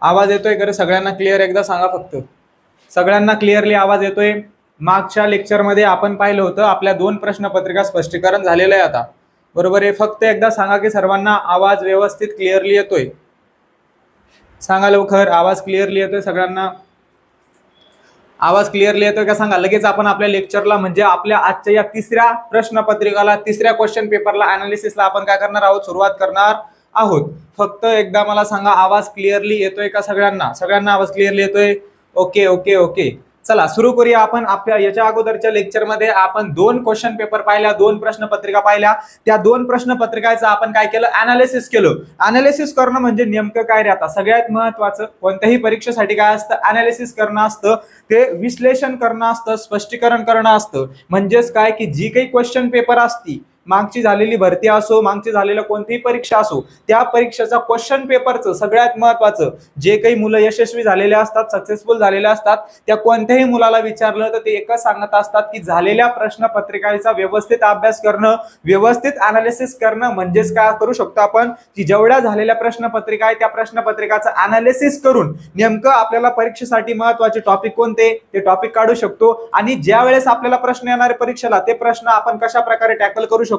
आवाज येतोय का रे सगळ्यांना क्लिअर? एकदा सांगा फक्त. सगळ्यांना क्लिअरली आवाज येतोय? मागच्या लेक्चरमध्ये आपण पाहिलं होतं आपल्या 2 प्रश्नपत्रिका स्पष्टीकरण झालेलं आहे आता, बरोबर आहे. फक्त एकदा सांगा की सर्वांना आवाज व्यवस्थित क्लिअरली येतोय. सांगा लवकर, आवाज क्लिअरली येतोय सगळ्यांना? आवाज क्लिअरली येतोय का सांगा. लगेच आपण आपल्या लेक्चरला म्हणजे आपल्या आजच्या या तिसऱ्या प्रश्नपत्रिकाला, तिसऱ्या क्वेश्चन पेपरला, अनालिसिसला आपण काय करणार आहोत, सुरुवात करणार आहोत. फक्त एकदा मला सांगा आवाज क्लिअरली येतोय का सगळ्यांना? सगळ्यांना आवाज क्लिअरली येतोय? Okay okay okay. चला सुरू करूया. आपण आपल्या याच्या अगोदरच्या लेक्चरमध्ये आपण 2 क्वेश्चन पेपर पाहिल्या, 2 प्रश्नपत्रिका पाहिल्या. त्या 2 प्रश्नपत्रिकाचं आपण काय केलं, अनालिसिस केलं. अनालिसिस करणं म्हणजे नेमकं काय रे? आता सगळ्यात महत्वाचं कोणत्याही परीक्षेसाठी काय असतं, अनालिसिस करणं असतं, ते विश्लेषण करणं असतं, स्पष्टीकरण करणं असतं. म्हणजेच काय की जी काही क्वेश्चन पेपर असती, मागची झालेली भरती असो, मागची झालेलं कोणतीही परीक्षा असो, त्या परीक्षेचा क्वेश्चन पेपरचं सगळ्यात महत्वाचं, जे काही मुलं यशस्वी झालेले असतात, सक्सेसफुल झालेले असतात, त्या कोणत्याही मुलाला विचारलं तर ते एकच सांगत असतात की झालेल्या प्रश्नपत्रिकांचा व्यवस्थित अभ्यास करणं, व्यवस्थित अनालिसिस करणं. म्हणजेच काय करू शकतो आपण की जेवढ्या झालेल्या प्रश्नपत्रिका आहे त्या प्रश्नपत्रिकाचं अनालिसिस करून नेमकं आपल्याला परीक्षेसाठी महत्वाचे टॉपिक कोणते ते टॉपिक काढू शकतो. आणि ज्या वेळेस आपल्याला प्रश्न येणार आहे परीक्षेला, ते प्रश्न आपण कशा प्रकारे टॅकल करू शकतो,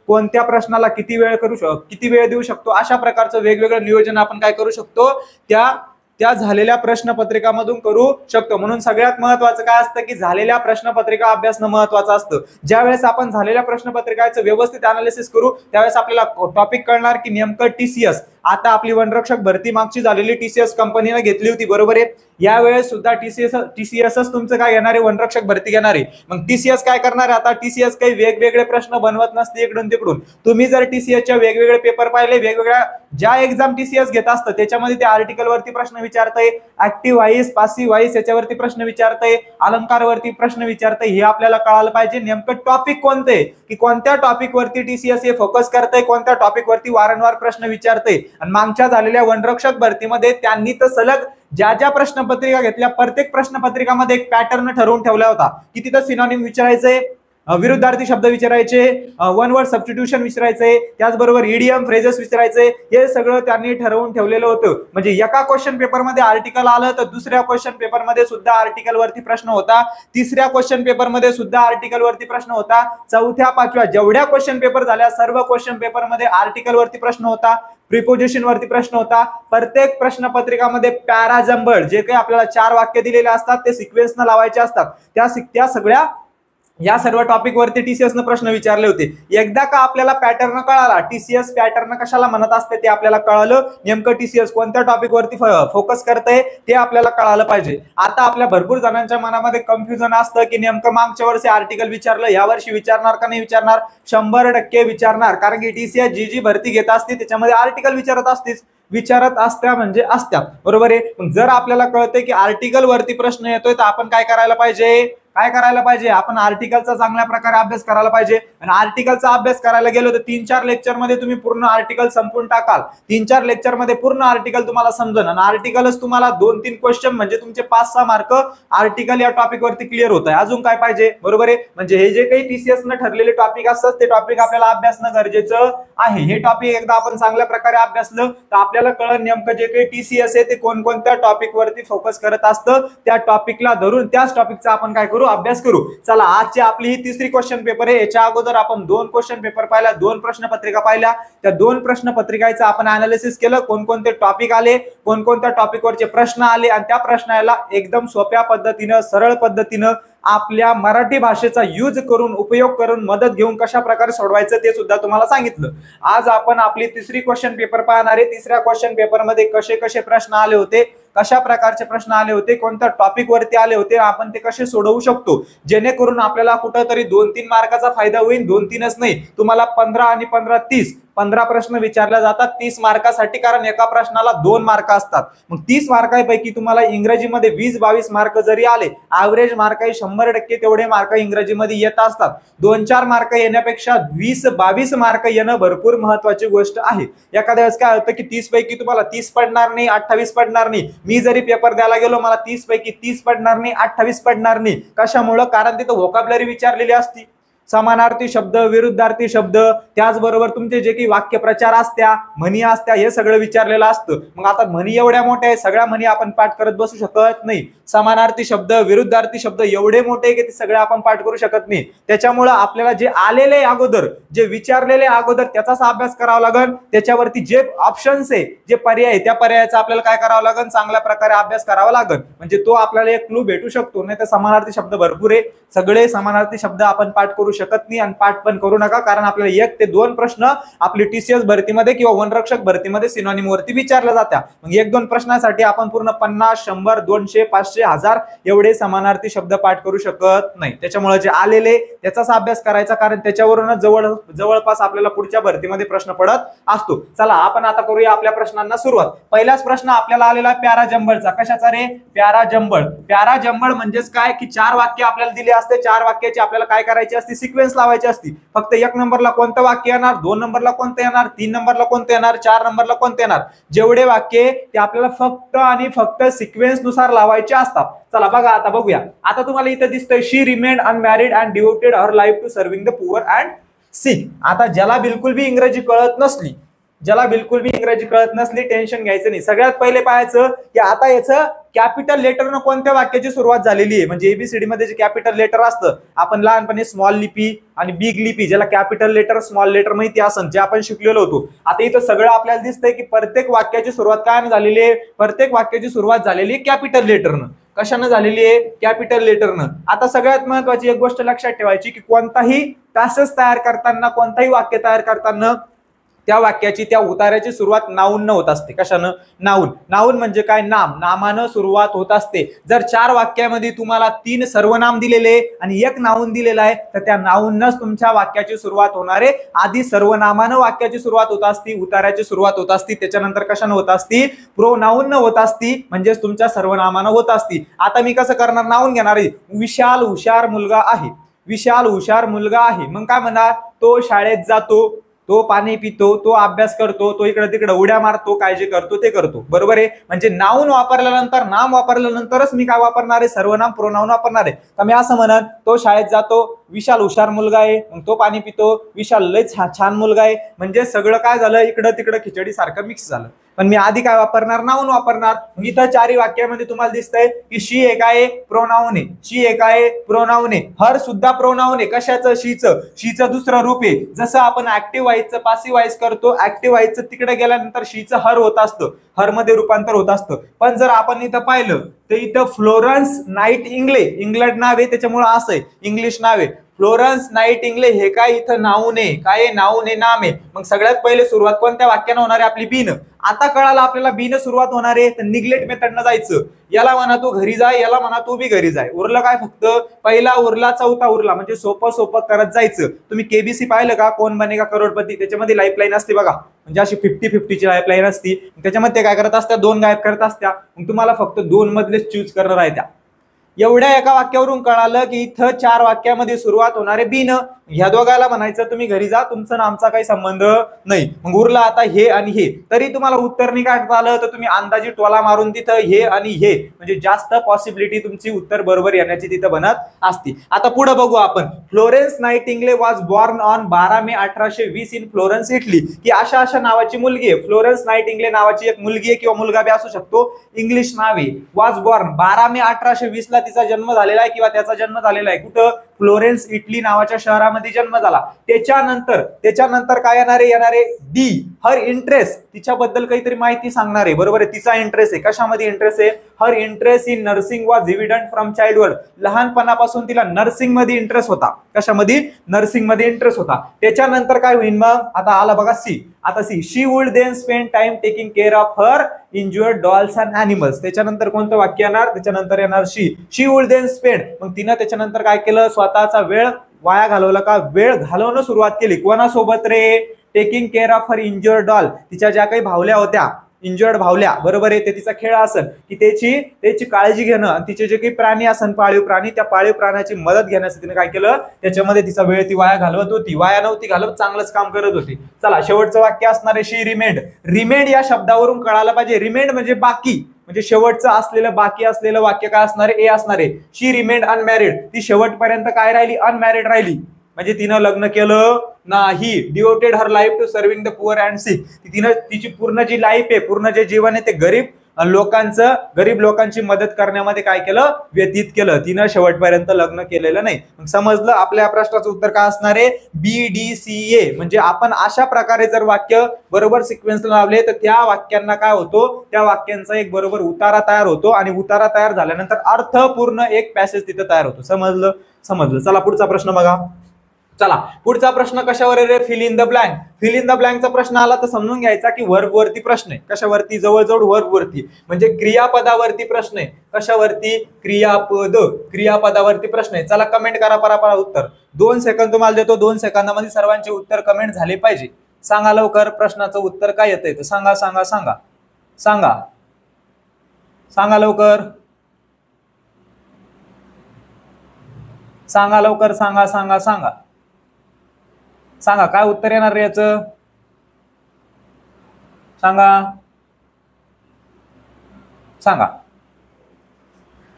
कोणत्या प्रश्नाला किती वेळ देऊ शकतो, अशा प्रकारचं वेगवेगळं नियोजन आपण काय करू शकतो, त्या झालेल्या प्रश्नपत्रिकामधून करू शकतो. म्हणून सगळ्यात महत्वाचं काय असतं की झालेल्या प्रश्नपत्रिका अभ्यासणं महत्वाचं असतं. ज्यावेळेस आपण झालेल्या प्रश्नपत्रिकाचं व्यवस्थित अनालिसिस करू त्यावेळेस आपल्याला टॉपिक कळणार की नेमकं टीसीएस, आता आपली वनरक्षक भरती मागची झालेली टीसीएस कंपनीने घेतली होती, बरोबर आहे. यावेळेस सुद्धा टीसीएसच तुमचं काय घेणार आहे, वनरक्षक भरती घेणार आहे. मग टीसीएस काय करणार आहे, आता टीसीएस काही वेगवेगळे प्रश्न बनवत नसते इकडून तिकडून. तुम्ही जर टीसीएसच्या वेगवेगळे पेपर पाहिले, वेगवेगळ्या ज्या एक्झाम टीसीएस घेत असतं त्याच्यामध्ये ते आर्टिकल वरती प्रश्न विचारतंय, ऍक्टिव्ह व्हाईस, पासिव्ह व्हाईस याच्यावरती प्रश्न विचारतंय, अलंकार वरती प्रश्न विचारतंय. हे आपल्याला कळालं पाहिजे नेमकं टॉपिक कोणते, की कोणत्या टॉपिक वरती टीसीएस हे फोकस करतंय, कोणत्या टॉपिक वरती वारंवार प्रश्न विचारतंय. आणि मागच्या झालेल्या वनरक्षक भरतीमध्ये त्यांनी तर सलग ज्या ज्या प्रश्नपत्रिका घेतल्या प्रत्येक प्रश्नपत्रिकामध्ये एक पॅटर्न ठरवून ठेवला होता की तिथं सिनॉनिम विचारायचंय, विरुद्धार्थी शब्द विचारायचे, वन वर्ड सबस्टिट्यूशन विचारायचे, त्याचबरोबर इडियम फ्रेजेस विचारायचे. हे सगळं त्यांनी ठरवून ठेवलेलं होतं. म्हणजे एका क्वेश्चन पेपरमध्ये आर्टिकल आलं तर दुसऱ्या क्वेश्चन पेपरमध्ये सुद्धा आर्टिकल वरती प्रश्न होता, तिसऱ्या क्वेश्चन पेपरमध्ये सुद्धा आर्टिकल वरती प्रश्न होता, चौथ्या पाचव्या जेवढ्या क्वेश्चन पेपर झाल्या सर्व क्वेश्चन पेपरमध्ये आर्टिकल वरती प्रश्न होता, प्रिपोजिशन वरती प्रश्न होता. प्रत्येक प्रश्नपत्रिकामध्ये पॅराजंबल जे काही आपल्याला 4 वाक्य दिलेले असतात ते सिक्वेन्सनं लावायचे असतात. त्या सगळ्या या सर्व टॉपिक वरती टीसीएस न प्रश्न विचारले होते. एकदा का आपल्याला पॅटर्न कळाला, टीसीएस पॅटर्न कशाला म्हणत असते ते आपल्याला कळालं, नेमकं टीसीएस कोणत्या टॉपिक वरती फोकस करतंय ते आपल्याला कळालं पाहिजे. आता आपल्या भरपूर जणांच्या मनामध्ये कन्फ्युजन असतं की नेमकं मागच्या वर्षी आर्टिकल विचारलं, या वर्षी विचारणार का नाही विचारणार. 100% विचारणार, कारण की टीसीएस जी भरती घेत असते त्याच्यामध्ये आर्टिकल विचारत असत्या म्हणजे असत्या, बरोबर आहे. मग जर आपल्याला कळतंय की आर्टिकल वरती प्रश्न येतोय तर आपण काय करायला पाहिजे, आपण आर्टिकलचा चांगल्या प्रकारे अभ्यास करायला पाहिजे. आणि आर्टिकलचा अभ्यास करायला गेलो तर 3-4 लेक्चर मध्ये तुम्ही पूर्ण आर्टिकल संपून टाकाल. 3-4 लेक्चर मध्ये पूर्ण आर्टिकल तुम्हाला समजेल आणि आर्टिकलच तुम्हाला 2-3 क्वेश्चन म्हणजे तुमचे 5-6 मार्क आर्टिकल या टॉपिक वरती क्लिअर होत आहे. अजून काय पाहिजे, बरोबर आहे. म्हणजे हे जे काही टीसीएस न ठरलेले टॉपिक असतात ते टॉपिक आपल्याला अभ्यासणं गरजेचं आहे. हे टॉपिक एकदा आपण चांगल्या प्रकारे अभ्यासलं तर आपल्याला कळलं नेमकं जे काही टीसीएस आहे ते कोणकोणत्या टॉपिक वरती फोकस करत असतं. त्या टॉपिकला धरून त्याच टॉपिकचा आपण काय करू, अभ्यास करू. चला आजची आपली ही तिसरी क्वेश्चन पेपर आहे. याच्या अगोदर आपण 2 क्वेश्चन पेपर पाहिला, 2 प्रश्नपत्रिका पाहिल्या. त्या 2 प्रश्नपत्रिकांचं आपण अनालिसिस केलं, कोणकोणते टॉपिक आले, कोणकोणत्या टॉपिक वरचे प्रश्न आले आणि त्या प्रश्नाला एकदम सोप्या पद्धतीनं, सरळ पद्धतीनं आपल्या मराठी भाषेचा यूज करून, उपयोग करून, मदत घेऊन कशा प्रकारे सोडवायचं ते सुद्धा तुम्हाला सांगितलं. आज आपण आपली तिसरी क्वेश्चन पेपर पाहणार आहे. तिसऱ्या क्वेश्चन पेपर मध्ये कसे कसे प्रश्न आले होते, कशा प्रकारचे प्रश्न आले होते, कोणत्या टॉपिक वरती आले होते, आपण ते कसे सोडवू शकतो, जेणेकरून आपल्याला कुठेतरी 2-3 मार्काचा फायदा होईल. 2-3च नाही, तुम्हाला 15 आणि 15 प्रश्न विचारले जातात 30 मार्कासाठी, कारण एका प्रश्नाला 2 मार्क असतात. मग 30 मार्कांपैकी तुम्हाला इंग्रजीमध्ये 20-22 मार्क जरी आले, ऍव्हरेज मार्क 100% तेवढे मार्क इंग्रजीमध्ये येत असतात. 2-4 मार्क येण्यापेक्षा 20-22 मार्क येणं भरपूर महत्वाची गोष्ट आहे. एखाद्या वेळेस काय होतं की 30 पैकी तुम्हाला 30 पडणार नाही, 28 पडणार नाही. मी जरी पेपर द्यायला गेलो मला 30 पैकी 30 पडणार नाही, 28 पडणार नाही. कशामुळे, कारण तिथं व्होकॅब्युलरी विचारलेली असती. समानार्थी शब्द, विरुद्धार्थी शब्द, त्याचबरोबर तुमचे जे काही वाक्यप्रचार असत्या, म्हणी असत्या, हे सगळं विचारलेलं असतं. मग आता म्हणी एवढ्या मोठ्या आहे, सगळ्या म्हणी आपण पाठ करत बसू शकत नाही. समानार्थी शब्द, विरुद्धार्थी शब्द एवढे मोठे आहे की ते सगळे आपण पाठ करू शकत नाही. त्याच्यामुळे आपल्याला जे आलेले अगोदर, जे विचारलेले अगोदर त्याचाच अभ्यास करावा लागेल. त्याच्यावरती जे ऑप्शन्स आहे, जे पर्याय, त्या पर्यायाचा आपल्याला काय करावं लागेल, चांगल्या प्रकारे अभ्यास करावा लागेल. म्हणजे तो आपल्याला एक क्लू भेटू शकतो. नाही तर समानार्थी शब्द भरपूर आहे, सगळे समानार्थी शब्द आपण पाठ करू शकत नाही आणि पाठ पण करू नका, कारण आपल्याला 1 ते 2 प्रश्न आपली टीसीएस भरतीमध्ये किंवा वनरक्षक भरतीमध्ये सिनोनिम वरती विचारल्या जातात. मग 1-2 प्रश्नासाठी आपण पूर्ण 50, 100, 200, 500, 1000 एवढे समानार्थी शब्द पाठ करू शकत नाही. त्याच्यामुळे जे आलेले त्याचाच अभ्यास करायचा, कारण त्याच्यावरूनच जवळपास आपल्याला पुढच्या भरतीमध्ये प्रश्न पडत असतो. चला आपण आता करूया आपल्या प्रश्नांना सुरुवात. पहिलाच प्रश्न आपल्याला आलेला पॅराजंबलचा. कशाचा रे? पॅराजंबल. पॅराजंबल म्हणजेच काय की 4 वाक्य आपल्याला दिले असते, 4 वाक्याची आपल्याला काय करायची असते, सिक्वेन्स लावायची असते. फक्त 1 नंबरला कोणतं वाक्य येणार, 2 नंबरला कोणतं येणार, 3 नंबरला कोणतं येणार, 4 नंबरला कोणतं येणार, जेवढे वाक्य ते आपल्याला फक्त आणि फक्त सिक्वेन्स नुसार लावायचे असतात. चला बघा, आता बघूया. आता तुम्हाला इथे दिसतंय she remained unmarried and devoted her life to serving the poor and sick. आता ज्याला बिलकुल बी इंग्रजी कळत नसली, टेन्शन घ्यायचं नाही. सगळ्यात पहिले पाहायचं की आता याचं कॅपिटल लेटरनं कोणत्या वाक्याची सुरुवात झालेली आहे. म्हणजे एबीसीडी मध्ये जे कॅपिटल लेटर असतं, आपण लहानपणी स्मॉल लिपी आणि बिग लिपी, ज्याला कॅपिटल लेटर, स्मॉल लेटर माहिती असेल, जे आपण शिकलेलो होतो. आता इथं सगळं आपल्याला दिसतंय की प्रत्येक वाक्याची सुरुवात काय झालेली आहे, प्रत्येक वाक्याची सुरुवात झालेली आहे कॅपिटल लेटरनं. कशानं झालेली आहे? कॅपिटल लेटरनं. आता सगळ्यात महत्वाची एक गोष्ट लक्षात ठेवायची की कोणताही पॅसेज तयार करताना, कोणताही वाक्य तयार करताना त्या वाक्याची, त्या उतार्याची सुरुवात नाऊन होत असते. कशानं? नाऊन. नाऊन म्हणजे काय? नाम. नामानं सुरुवात होत असते. जर 4 वाक्यामध्ये तुम्हाला 3 सर्वनाम दिलेले आणि 1 नाऊन दिलेला आहे, तर त्या नाऊनच तुमच्या वाक्याची सुरुवात होणार आहे. आधी सर्वनामानं वाक्याची सुरुवात होत असती, उतार्याची सुरुवात होत असती, त्याच्यानंतर कशानं होत असती, प्रोनाऊन होत असती, म्हणजेच तुमच्या सर्वनामानं होत असती. आता मी कसं करणार? नाऊन घेणार आहे. विशाल हुशार मुलगा आहे. विशाल हुशार मुलगा आहे. मग काय म्हणणार? तो शाळेत जातो, तो पाणी पितो, तो अभ्यास करतो, तो इकडे तिकडे उड्या मारतो, काय जे करतो ते करतो. बरोबर आहे. म्हणजे नाऊन वापरल्यानंतर, नाम वापरल्यानंतरच मी काय वापरणार आहे? सर्वनाम, प्रोनाऊन वापरणार आहे. तर मी असं म्हणत, तो शाळेत जातो, विशाल हुशार मुलगा आहे, मग तो पाणी पितो, विशाल लय छान मुलगा आहे. म्हणजे सगळं काय झालं, इकडं तिकडं खिचडी सारखं मिक्स झालं. पण मी आधी काय वापरणार? नाऊन वापरणार. इथं 4 वाक्यामध्ये तुम्हाला दिसतंय की शी एक आहे, प्रोनाऊन आहे. शी एक आहे, प्रोनाऊन आहे. हर सुद्धा प्रोनाऊन आहे. कशाचं? शीचं. शीचं दुसरं रूप आहे. जसं आपण ऍक्टिव्ह व्हायचं पासिव्ह व्हायचं करतो, ऍक्टिव्ह व्हायचं तिकडे गेल्यानंतर शीचं हर होत असतं, हर मध्ये रूपांतर होत असतं. पण जर आपण इथं पाहिलं तर इथं फ्लोरन्स नाईट इंग्ले, इंग्लंड नाव आहे त्याच्यामुळे असं आहे, इंग्लिश नाव आहे. फ्लोरन्स नाईट इंग्ले हे काय? इथं नाऊन आहे. काय? नाऊन आहे, नाम आहे. मग सगळ्यात पहिले सुरुवात कोणत्या वाक्यानं होणार आहे? आपली बीन. आता कळालं आपल्याला बीन सुरुवात होणार आहे, तर निग्लेक्ट मेथडनं जायचं. याला म्हणा तू घरी जाय, याला म्हणा तू बी घरी जाय. उरलं काय? फक्त पहिला उरला, चौथा उरला. म्हणजे सोपं सोपं करत जायचं. तुम्ही केबीसी पाहिलं का? कोण बनेगा करोडपती? त्याच्यामध्ये लाईफलाईन असते बघा, म्हणजे अशी 50-50ची लाईफलाईन असती. त्याच्यामध्ये काय करत असत्या? 2 गायब करत असत्या. मग तुम्हाला फक्त 2 मधलेच चूज करणार आहे त्या. एवढ्या एका वाक्यावरून कळालं की इथं 4 वाक्यामध्ये सुरुवात होणारे बीन. ह्या दोघाला म्हणायचं तुम्ही घरी जा, तुमचं आमचा काही संबंध नाही. मग उरला आता हे आणि हे. तरी तुम्हाला उत्तर नाही काढता आलं तर तुम्ही अंदाजी टोला मारून तिथं हे आणि हे, म्हणजे जास्त पॉसिबिलिटी तुमची उत्तर बरोबर येण्याची तिथं बनत असते. आता पुढे बघू आपण. Florence Nightingale was born on 12 May 1820 in Florence, Italy. की अशा नावाची मुलगी आहे. फ्लोरेन्स नाइटिंगले नावाची एक मुलगी आहे किंवा मुलगा बी असू शकतो, इंग्लिश नाव आहे. वॉज बॉर्न 12 मे 1820 ला तिचा जन्म झालेला आहे किंवा त्याचा जन्म झालेला आहे. कुठं? फ्लोरेन्स, इटली नावाच्या शहरामध्ये जन्म झाला. त्याच्यानंतर काय येणारे डी, हर इंटरेस्ट, तिच्याबद्दल काहीतरी माहिती सांगणार आहे. बरोबर आहे. तिचा इंटरेस्ट आहे. कशामध्ये इंटरेस्ट आहे? हर interest in nursing was evident from childhood. लहानपणापासून तिला नर्सिंग मध्ये इंटरेस्ट होता. कशामध्ये? नर्सिंग मध्ये इंटरेस्ट होता. त्याच्यानंतर काय होईल मग? आता आला बघा सी. आता C, she would then spend time taking care of her injured dolls and animals. त्याच्यानंतर कोणतं वाक्य येणार? त्याच्यानंतर येणार शी वुड देन स्पेंड. मग तिनं त्याच्यानंतर काय केलं? स्वतःचा वेळ वाया घालवला का? वेळ घालवणं सुरुवात केली. कोणासोबत रे? Taking care of her injured doll. तिच्या ज्या काही भावल्या होत्या, इंज्युअर्ड भावल्या, बरोबर आहे, ते तिचा खेळ असेल की त्याची काळजी घेणं आणि तिचे जे काही प्राणी असेल, पाळीव प्राणी, त्या पाळीव प्राण्याची मदत घेण्यासाठी तिने काय केलं? त्याच्यामध्ये तिचा वेळ ती वाया घालवत होती. वाया नव्हती घालवत, चांगलंच काम करत होती. चला शेवटचं वाक्य असणार आहे शी रिमेंड. रिमेंड या शब्दावरून कळालं पाहिजे. रिमेंड म्हणजे बाकी, म्हणजे शेवटचं असलेलं बाकी असलेलं वाक्य काय असणार आहे? ए असणार आहे. शी रिमेंड अनमॅरिड. ती शेवटपर्यंत काय राहिली? अनमॅरिड राहिली. म्हणजे तिनं लग्न केलं नाही. Devoted her life to serving the poor and sick. तिनं तिची पूर्ण जी लाईफ आहे, पूर्ण जे जीवन आहे ते गरीब लोकांची मदत करण्यामध्ये काय केलं, व्यतीत केलं. तिनं शेवटपर्यंत लग्न केलेलं नाही. मग समजलं आपल्या प्रश्नाचं उत्तर काय असणार आहे, BDCA. म्हणजे आपण अशा प्रकारे जर वाक्य बरोबर सिक्वेन्सला लावले तर त्या वाक्यांना काय होतो, त्या वाक्यांचा एक बरोबर उतारा तयार होतो आणि उतारा तयार झाल्यानंतर अर्थपूर्ण एक पॅसेज तिथे तयार होतो. समजलं. चला पुढचा प्रश्न बघा. चला पुढचा प्रश्न कशावर आहे रे, fill in the blank. Fill in the ब्लँकचा प्रश्न आला तर समजून घ्यायचा की वर्ब वरती प्रश्न आहे. कशावरती, जवळजवळ वर्ब वरती, म्हणजे क्रियापदावरती प्रश्न आहे. कशावरती, क्रियापदावरती प्रश्न आहे. चला कमेंट करा परापरा उत्तर. 2 सेकंद तुम्हाला देतो, 2 सेकंदामध्ये सर्वांचे उत्तर कमेंट झाले पाहिजे. सांगा लवकर प्रश्नाचं उत्तर काय येतंय तर सांगा सांगा सांगा सांगा सांगा लवकर, सांगा लवकर, सांगा सांगा सांगा सांगा काय उत्तर येणार रे याचं, सांगा सांगा.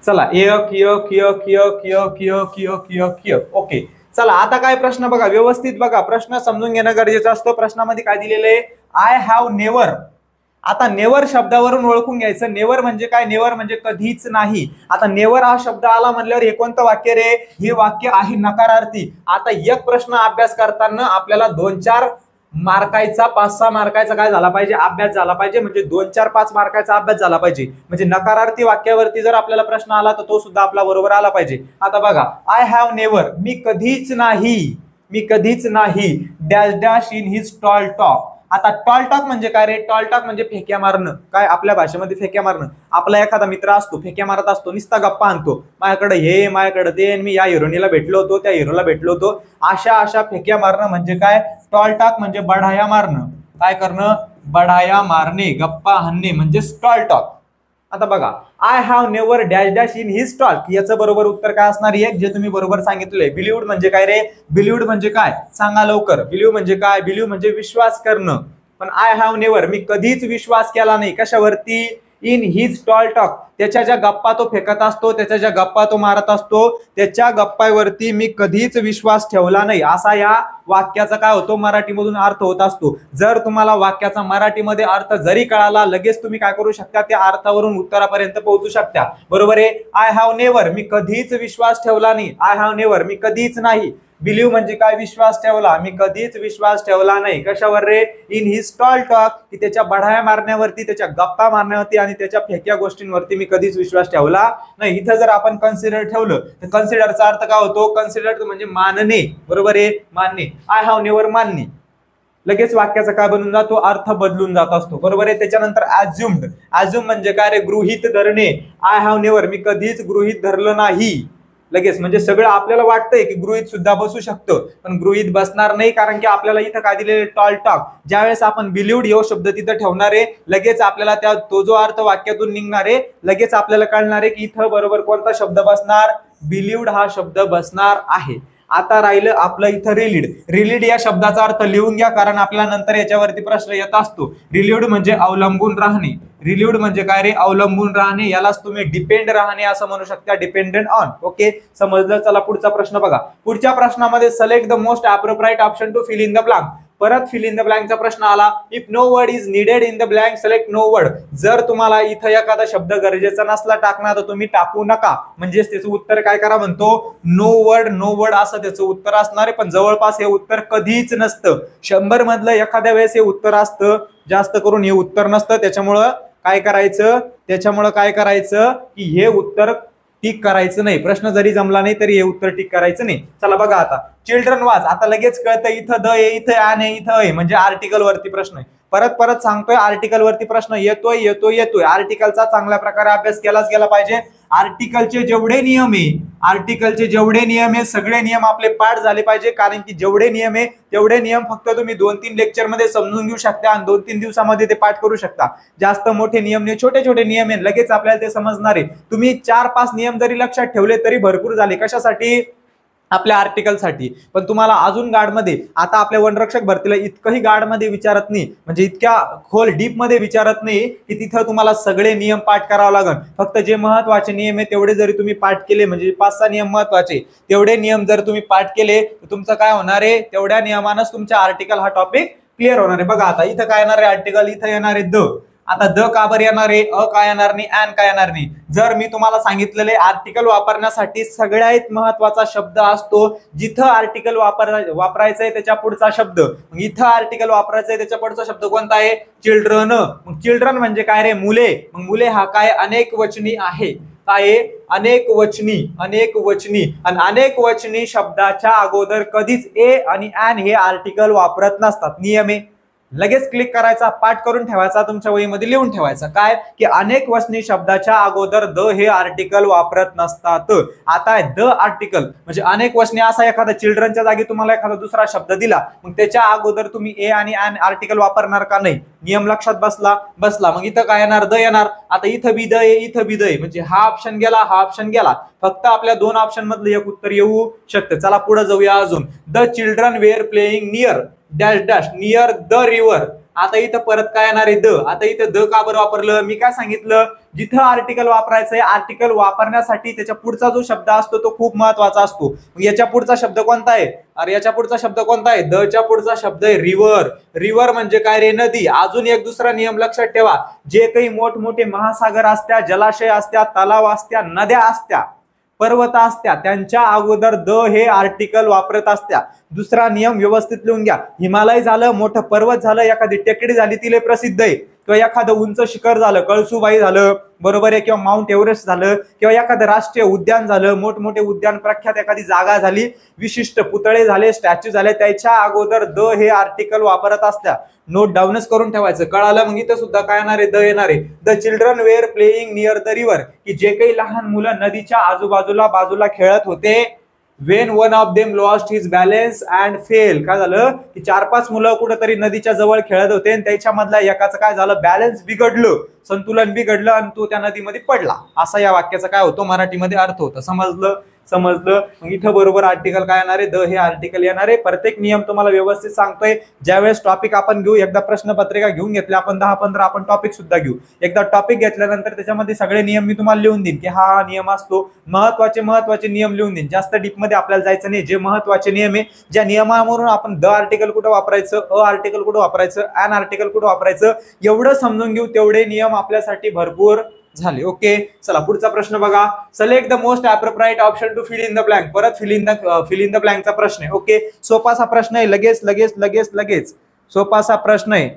चला ओके. चला आता काय प्रश्न बघा, व्यवस्थित बघा, प्रश्न समजून घेणं गरजेचं असतं. प्रश्नामध्ये काय दिलेलं आहे, आय हॅव नेव्हर. आता नेवर शब्दावरून ओळखून घ्यायचं. नेवर म्हणजे काय, नेवर म्हणजे कधीच नाही. आता नेवर हा शब्द आला म्हणल्यावर हे कोणतं वाक्य रे, हे वाक्य आहे नकारार्थी. आता एक प्रश्न अभ्यास करताना आपल्याला 2-4 मार्काचा 5-6 मार्काचा काय झाला पाहिजे, अभ्यास झाला पाहिजे. म्हणजे 2-4-5 मार्काचा अभ्यास झाला पाहिजे. म्हणजे नकारार्थी वाक्यावरती जर आपल्याला प्रश्न आला तर तो सुद्धा आपला बरोबर आला पाहिजे. आता बघा, आय हॅव नेव्हर, मी कधीच नाही dash dash in his tall talk. आता टॉल टॉक म्हणजे काय रे, टॉल टॉक म्हणजे फेक्या मारणं. काय आपल्या भाषेमध्ये फेक्या मारणं. आपला एखादा मित्र असतो, फेक्या मारत असतो, नुसता गप्पा आणतो, माझ्याकडे हे माझ्याकडे ते, मी या हिरोनीला भेटलो होतो, त्या हिरोला भेटलो होतो. अशा फेक्या मारणं म्हणजे काय, टॉल टॉक म्हणजे बढाया मारणं. काय करणं, बढाया मारणे, गप्पा हाणणे म्हणजे टॉल टॉक. आता बघा, I have never dash dash in his talk, याचं बरोबर उत्तर काय असणार आहे, जे तुम्ही बरोबर सांगितलंय. बिलीव्ड म्हणजे काय रे, बिलीव्ड म्हणजे काय सांगा लवकर. बिलीव्ह म्हणजे काय, बिलीव्ह म्हणजे विश्वास करणं. पण आय हॅव नेव्हर, मी कधीच विश्वास केला नाही. कशावरती, इन हिज टॉल टॉक, त्याच्या ज्या गप्पा तो फेकत असतो, त्याच्या ज्या गप्पा तो मारत असतो, त्याच्या गप्पावरती मी कधीच विश्वास ठेवला नाही. असा या वाक्याचा काय होतो, मराठीमधून अर्थ होत असतो. जर तुम्हाला वाक्याचा मराठीमध्ये अर्थ जरी कळाला, लगेच तुम्ही काय करू शकता, त्या अर्थावरून उत्तरापर्यंत पोहोचू शकता. बरोबर आहे. आय हॅव नेव्हर, मी कधीच विश्वास ठेवला नाही. आय हॅव नेव्हर, मी कधीच नाही. बिलीव्ह म्हणजे काय, विश्वास ठेवला. मी कधीच विश्वास ठेवला नाही. कशावर रे, इन हिज टॉल टॉक, की त्याच्या बढाया मारण्यावरती, त्याच्या गप्पा मारण्यावरती आणि त्याच्या फेक्या गोष्टींवरती मी कधीच विश्वास ठेवला नाही. इथं जर आपण कन्सिडर ठेवलं तर कन्सिडरचा अर्थ काय होतो, कन्सिडर म्हणजे मानणे. बरोबर आहे, मानणे. आय हॅव नेव्हर मानणे, लगेच वाक्याचा काय बनून जातो, अर्थ बदलून जात असतो. बरोबर आहे. त्याच्यानंतर ऍझ्युम्ड, ऍझ्युम म्हणजे काय रे, गृहीत धरणे. आय हॅव नेव्हर, मी कधीच गृहीत धरलं नाही. लगेच म्हणजे सगळं आपल्याला वाटतंय की गृहीत सुद्धा बसू शकतो, पण गृहीत बसणार नाही. कारण की आपल्याला इथं काय दिलेलं, टॉल टॉक. ज्यावेळेस आपण बिलीव्ड यो शब्द तिथं ठेवणार आहे, लगेच आपल्याला तो जो अर्थ वाक्यातून निघणार आहे, लगेच आपल्याला कळणार आहे की इथं बरोबर कोणता शब्द बसणार, बिलीव्ड हा शब्द बसणार आहे. आता राहिलं आपलं इथं रिलीड. रिलीड या शब्दाचा अर्थ लिहून घ्या, कारण आपल्याला नंतर याच्यावरती प्रश्न येत असतो. रिलीड म्हणजे अवलंबून राहणे. रिलीड म्हणजे काय रे, अवलंबून राहणे. यालाच तुम्ही डिपेंड राहणे असं म्हणू शकता, डिपेंडेंट ऑन. ओके, समजलं. चला पुढचा प्रश्न बघा. पुढच्या प्रश्नामध्ये select the most appropriate option to fill in the blank. परत फिल इन द ब्लँकचा प्रश्न आला. If no word is needed in the blank select no word. जर तुम्हाला इथं एखादा शब्द गरजेचा नसला टाकणार तर तुम्ही टाकू नका. म्हणजेच त्याचं उत्तर काय करा म्हणतो, नो वर्ड असं त्याचं उत्तर असणार आहे. पण जवळपास हे उत्तर कधीच नसतं. 100 मधलं एखाद्या वेळेस हे उत्तर असतं, जास्त करून हे उत्तर नसतं. त्याच्यामुळं काय करायचं की हे उत्तर टिक करायचं नाही. प्रश्न जरी जमला नाही तरी हे उत्तर टिक करायचं नाही. चला बघा आता, चिल्ड्रन वाच. आता लगेच कळतं, इथं द आहे, इथं आण आहे, इथं आहे म्हणजे आर्टिकल वरती प्रश्न आहे. परत सांगतोय, आर्टिकल वरती प्रश्न येतोय. आर्टिकलचा चांगल्या प्रकारे अभ्यास केलाच गेला पाहिजे. आर्टिकलचे जेवढे नियम आहे सगळे नियम आपले पाठ झाले पाहिजे. कारण की जेवढे नियम आहे तेवढे नियम फक्त तुम्ही 2-3 लेक्चर मध्ये समजून घेऊ शकता आणि 2-3 दिवसामध्ये ते पाठ करू शकता. जास्त मोठे नियम नाही, छोटे नियम आहे, लगेच आपल्याला ते समजणार आहे. तुम्ही 4-5 नियम जरी लक्षात ठेवले तरी भरपूर झाले. कशासाठी, आपल्या आर्टिकलसाठी. पण तुम्हाला अजून गार्डमध्ये आता आपल्या वनरक्षक भरतीला इतकंही गार्डमध्ये विचारत नाही, म्हणजे इतक्या खोल डीप मध्ये विचारत नाही की तिथं तुम्हाला सगळे नियम पाठ करावं लागेल. फक्त जे महत्वाचे नियम आहे तेवढे जरी तुम्ही पाठ केले, म्हणजे 5-6 नियम महत्वाचे, तेवढे नियम जर तुम्ही पाठ केले तर तुमचं काय होणार आहे, तेवढ्या नियमानंच तुमच्या आर्टिकल हा टॉपिक क्लिअर होणार आहे. बघा आता इथं काय येणार आहे आर्टिकल, इथं येणार आहे द. आता द का बरं येणार आहे, अ काय येणार नाही, ॲन काय येणार नाही. जर मी तुम्हाला सांगितलेले आर्टिकल वापरण्यासाठी सगळ्यात महत्वाचा शब्द असतो, जिथं आर्टिकल वापरायचंय त्याच्या पुढचा शब्द. मग इथं आर्टिकल वापरायचंय त्याच्या पुढचा शब्द कोणता आहे, चिल्ड्रन. मग चिल्ड्रन म्हणजे काय रे, मुले. मग मुले हा काय अनेक वचनी आहे, काय अनेक वचनी. अनेक वचनी आणि अनेक वचनी शब्दाच्या अगोदर कधीच ए आणि ॲन हे आर्टिकल वापरत नसतात. नियम आहे, लगेच क्लिक करायचा, पाठ करून ठेवायचा, तुमच्या वहीमध्ये लिहून ठेवायचा. काय की अनेक वचनी शब्दाच्या अगोदर द हे आर्टिकल वापरत नसतात. आता द आर्टिकल म्हणजे अनेक वचनी असा एखादा चिल्ड्रनच्या जागी तुम्हाला एखादा दुसरा शब्द दिला, मग त्याच्या अगोदर तुम्ही ए आणि ॲन आर्टिकल वापरणार का नाही. नियम लक्षात बसला. मग इथं काय येणार, द येणार. आता इथं बी द आहे, इथं बी द आहे, म्हणजे हा ऑप्शन गेला, हा ऑप्शन गेला. फक्त आपल्या 2 ऑप्शन मधलं एक उत्तर येऊ शकतं. चला पुढे जाऊया अजून. The children were playing near dash dash near the river. आता इथं परत काय येणार आहे, द. आता इथं द का बरं वापरलं, मी काय सांगितलं, जिथं आर्टिकल वापरायचंय, आर्टिकल वापरण्यासाठी त्याच्या पुढचा जो शब्द असतो तो खूप महत्वाचा असतो. मग याच्या पुढचा शब्द कोणता आहे, अरे याच्या पुढचा शब्द कोणता आहे, द च्या पुढचा शब्द आहे रिव्हर. रिव्हर म्हणजे काय रे, नदी. अजून एक दुसरा नियम लक्षात ठेवा, जे काही मोठमोठे महासागर असत्या, जलाशय असत्या, तलाव असत्या, नद्या असत्या, पर्वत असत्या, त्यांच्या अगोदर द हे आर्टिकल वापरत असत्या. दुसरा नियम व्यवस्थित लिहून घ्या. हिमालय झालं, मोठं पर्वत झालं, एखादी टेकडी झाली तिले प्रसिद्ध आहे, किंवा एखादं उंच शिखर झालं, कळसुबाई झालं, बरोबर आहे, किंवा माउंट एव्हरेस्ट झालं, किंवा एखादं राष्ट्रीय उद्यान झालं, मोठमोठे उद्यान प्रख्यात एखादी जागा झाली, विशिष्ट पुतळे झाले, स्टॅच्यू झाले, त्याच्या अगोदर द हे आर्टिकल वापरत असत्या. नोट डाऊनच करून ठेवायचं, कळालं. मग इथं सुद्धा काय येणार आहे, द येणार आहे. The children were playing near the river, की जे काही लहान मुलं नदीच्या बाजूला खेळत होते. When one of them lost his balance and fell, काय झालं की 4-5 मुलं कुठेतरी नदीच्या जवळ खेळत होते आणि त्याच्यामधल्या एकाचं काय झालं, बॅलन्स बिघडलं, संतुलन बिघडलं आणि तो त्या नदीमध्ये पडला. असा या वाक्याचा काय होतो, मराठीमध्ये अर्थ होता. समजलं. मग इथं बरोबर आर्टिकल काय येणार आहे, द हे आर्टिकल येणार आहे. प्रत्येक नियम तुम्हाला व्यवस्थित सांगतोय. ज्यावेळेस टॉपिक आपण घेऊ, एकदा प्रश्नपत्रिका घेऊन घेतल्या आपण 10-15, आपण टॉपिक सुद्धा घेऊ. एकदा टॉपिक घेतल्यानंतर त्याच्यामध्ये सगळे नियम मी तुम्हाला लिहून देईन की हा नियम असतो. महत्वाचे नियम लिहून देईन. जास्त डीप मध्ये आपल्याला जायचं नाही. जे महत्वाचे नियम आहे, ज्या नियमावरून आपण द आर्टिकल कुठं वापरायचं, अ आर्टिकल कुठं वापरायचं, ॲन आर्टिकल कुठं वापरायचं, एवढं समजून घेऊ. तेवढे नियम आपल्यासाठी भरपूर झाले. ओके, चला पुढचा प्रश्न बघा. Select the most appropriate option to fill in the blank. परत फिल इन द ब्लँकचा प्रश्न आहे. ओके, सोपासा प्रश्न आहे. लगेच सोपासा प्रश्न आहे.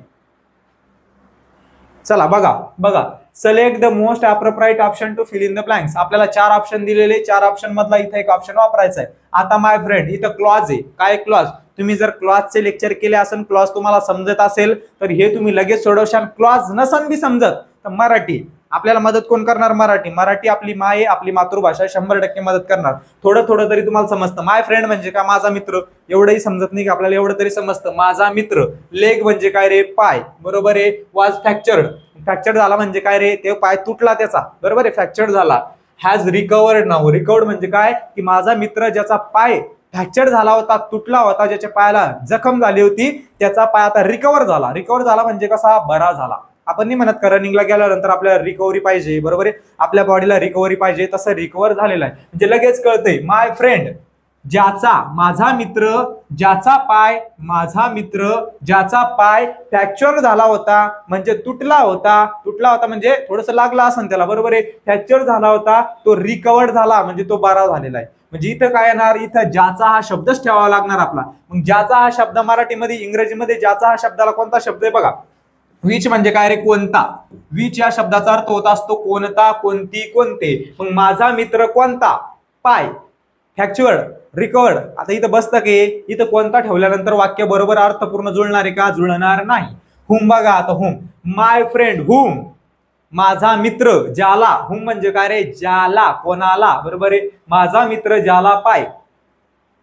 चला बघा. Select the most appropriate option to fill in the blanks. आपल्याला 4 ऑप्शन दिलेले, 4 ऑप्शन मधला इथे एक ऑप्शन वापरायचा आहे. आता माय फ्रेंड, इथं क्लॉज आहे. काय क्लॉज, तुम्ही जर क्लॉजचे लेक्चर केले असेल, क्लॉज तुम्हाला समजत असेल तर हे तुम्ही लगेच सोडवशाल. क्लॉज नसन बी समजत तर मराठी आपल्याला मदत कोण करणार, मराठी आपली माय आहे, आपली मातृभाषा, 100% मदत करणार. थोडं तरी तुम्हाला समजतं. माय फ्रेंड म्हणजे काय, माझा मित्र. एवढंही समजत नाही की आपल्याला, एवढं तरी समजतं, माझा मित्र. लेग म्हणजे काय रे, पाय, बरोबर आहे. वॉज फ्रॅक्चर्ड झाला म्हणजे काय रे, ते पाय तुटला त्याचा, बरोबर आहे, फ्रॅक्चर्ड झाला. Has recovered now. रिकवर्ड म्हणजे काय की माझा मित्र ज्याचा पाय फ्रॅक्चर झाला होता, तुटला होता, ज्याच्या पायाला जखम झाली होती, त्याचा पाय आता रिकवर झाला म्हणजे कसा, बरा झाला. आपण नाही म्हणत का रनिंगला गेल्यानंतर आपल्याला रिकव्हरी पाहिजे, बरोबर आहे, आपल्या बॉडीला रिकव्हरी पाहिजे, तसं रिकवर झालेला आहे. म्हणजे लगेच कळतंय. माय फ्रेंड, माझा मित्र ज्याचा पाय फ्रॅक्चर झाला होता, म्हणजे तुटला होता म्हणजे थोडंसं लागला असेल त्याला, बरोबर आहे. फ्रॅक्चर झाला होता, तो रिकवर्ड झाला म्हणजे तो बरा झालेला आहे. म्हणजे इथं काय येणार, इथं ज्याचा हा शब्दच ठेवावा लागणार आपला. मग ज्याचा हा शब्द मराठीमध्ये, इंग्रजीमध्ये ज्याचा हा शब्दाला कोणता शब्द आहे बघा. विच म्हणजे काय रे, कोणता. विच या शब्दाचा अर्थ होत असतो कोणता, कोणती, कोणते. मग माझा मित्र कोणता, पाय फ्रॅक्चर्ड, रिकवर्ड. आता इथं बसतं की इथं कोणता ठेवल्यानंतर वाक्य बरोबर अर्थपूर्ण जुळणार आहे का, जुळणार नाही. हुम बघा, आता हुम, माय फ्रेंड हुम, माझा मित्र ज्याला, हुम म्हणजे काय रे, ज्याला, कोणाला, बरोबर आहे. माझा मित्र ज्याला पाय,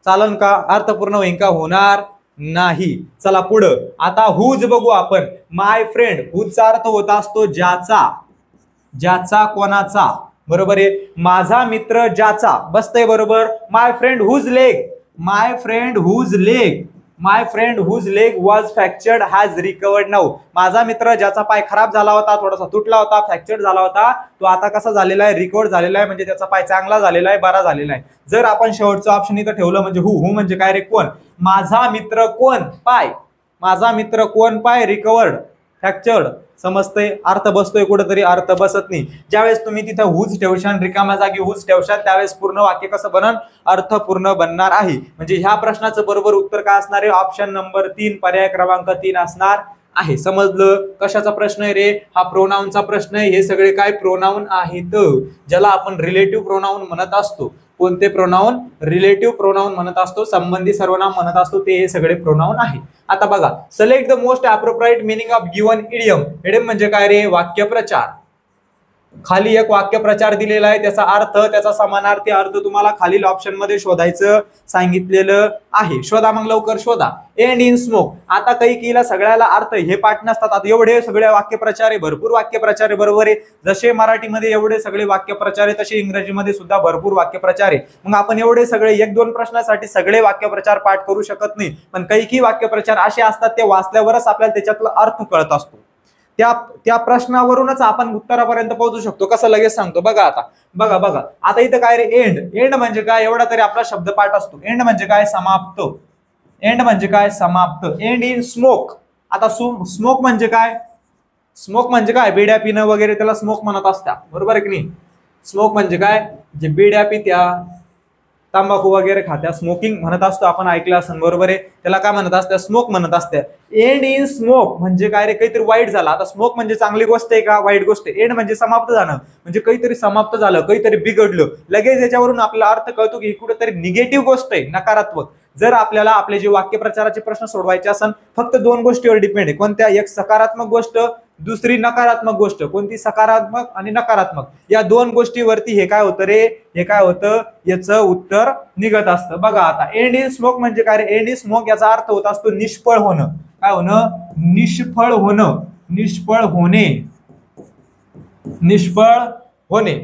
चालन का, अर्थपूर्ण होईल का, होणार नाही. चला पुढं. आता हुज बघू आपण. माय फ्रेंड, हुजचा अर्थ होत असतो ज्याचा, कोणाचा, बरोबर आहे. माझा मित्र ज्याचा, बसतंय बरोबर. My friend whose leg, my friend whose leg, my friend whose leg was fractured has recovered now. माझा मित्र ज्याचा पाय खराब झाला होता, थोडासा तुटला होता, फ्रॅक्चर्ड झाला होता, तो आता कसा झालेला आहे, रिकवर झालेला आहे, म्हणजे त्याचा पाय चांगला झालेला आहे, बरा झालेला आहे. जर आपण शेवटचं ऑप्शन इथं ठेवलं म्हणजे हु म्हणजे काय रे, कोण. माझा मित्र कोण पाय, माझा मित्र कोण पाय रिकवर्ड फ्रॅक्चर्ड, समजतंय. अर्थ बसतोय कुठेतरी, अर्थ बसत नाही. ज्यावेळेस तुम्ही तिथं हुज ठेवशाल, रिकाम्या जागी हुज ठेवशाल, त्यावेळेस पूर्ण वाक्य कसं बनन, अर्थपूर्ण बनणार आहे. म्हणजे ह्या प्रश्नाचं बरोबर उत्तर काय असणार आहे, ऑप्शन नंबर 3 पर्याय क्रमांक 3 असणार आहे. समजलं. कशाचा प्रश्न आहे रे, हा प्रोनाउनचा प्रश्न आहे. हे सगळे काय प्रोनाउन आहेत, ज्याला आपण रिलेटिव्ह प्रोनाउन म्हणत असतो. कोणते प्रोनाउन, रिलेटिव्ह प्रोनाउन म्हणत असतो, संबंधी सर्वनाम म्हणत असतो, ते हे सगळे प्रोनाउन आहे. आता बघा, select the most appropriate meaning of given idiom. Idiom म्हणजे काय रे, वाक्यप्रचार. खाली एक वाक्यप्रचार दिलेला आहे, त्याचा अर्थ, त्याचा समानार्थी अर्थ तुम्हाला खालील ऑप्शन मध्ये शोधायचं सांगितलेलं आहे. शोधा मग लवकर शोधा. And in smoke. आता काही केला सगळ्याला अर्थ हे पाठ नसतात. आता एवढे सगळे वाक्यप्रचार आहे, भरपूर वाक्यप्रचार आहे, बरोबर आहे. जसे मराठीमध्ये एवढे सगळे वाक्यप्रचार आहे, तसे इंग्रजीमध्ये सुद्धा भरपूर वाक्यप्रचार आहे. मग आपण एवढे सगळे 1-2 प्रश्नासाठी सगळे वाक्यप्रचार पाठ करू शकत नाही. पण काही वाक्यप्रचार असे असतात, ते वाचल्यावरच आपल्याला त्याच्यातला अर्थ कळत असतो. त्या प्रश्नावरूनच आपण उत्तरापर्यंत पोहोचू शकतो. कसं लगेच सांगतो बघा. आता बघा आता इथं काय रे, एंड. एंड म्हणजे काय, एवढा तरी आपला शब्दपाठ असतो. एंड म्हणजे काय, समाप्त. एंड म्हणजे काय, समाप्त. And in smoke. आता स्मोक म्हणजे काय, स्मोक म्हणजे काय, बिड्या पिणं वगैरे, त्याला स्मोक म्हणत असतात, बरोबर आहे की नाही. स्मोक म्हणजे काय, जे बिड्या पित्या, तंबाखू वगैरे खात्या, स्मोकिंग म्हणत असतो आपण, ऐकलं असं, बरोबर आहे. त्याला काय म्हणत असतं, स्मोक म्हणत असते. एंड इन स्मोक म्हणजे काय रे, काहीतरी वाईट झालं. आता स्मोक म्हणजे चांगली गोष्ट आहे का, वाईट गोष्ट आहे. एंड म्हणजे समाप्त झालं, म्हणजे काहीतरी समाप्त झालं, काहीतरी बिघडलं. लगेच याच्यावरून आपला अर्थ कळतो की कुठेतरी निगेटिव्ह गोष्ट आहे, नकारात्मक. जर आपल्याला आपले जे वाक्यप्रचाराचे प्रश्न सोडवायचे असेल, फक्त 2 गोष्टीवर डिपेंड आहे. कोणत्या, एक सकारात्मक गोष्ट, दुसरी नकारात्मक गोष्ट. कोणती, सकारात्मक आणि नकारात्मक. या 2 गोष्टीवरती हे काय होतं रे, हे काय होतं, याचं उत्तर निघत असतं. बघा आता, एंड इन स्मोक म्हणजे काय रे, एंड इन स्मोक याचा अर्थ होत असतो निष्फळ होणं. काय होणं, निष्फळ होणं, निष्फळ होणे, निष्फळ होणे.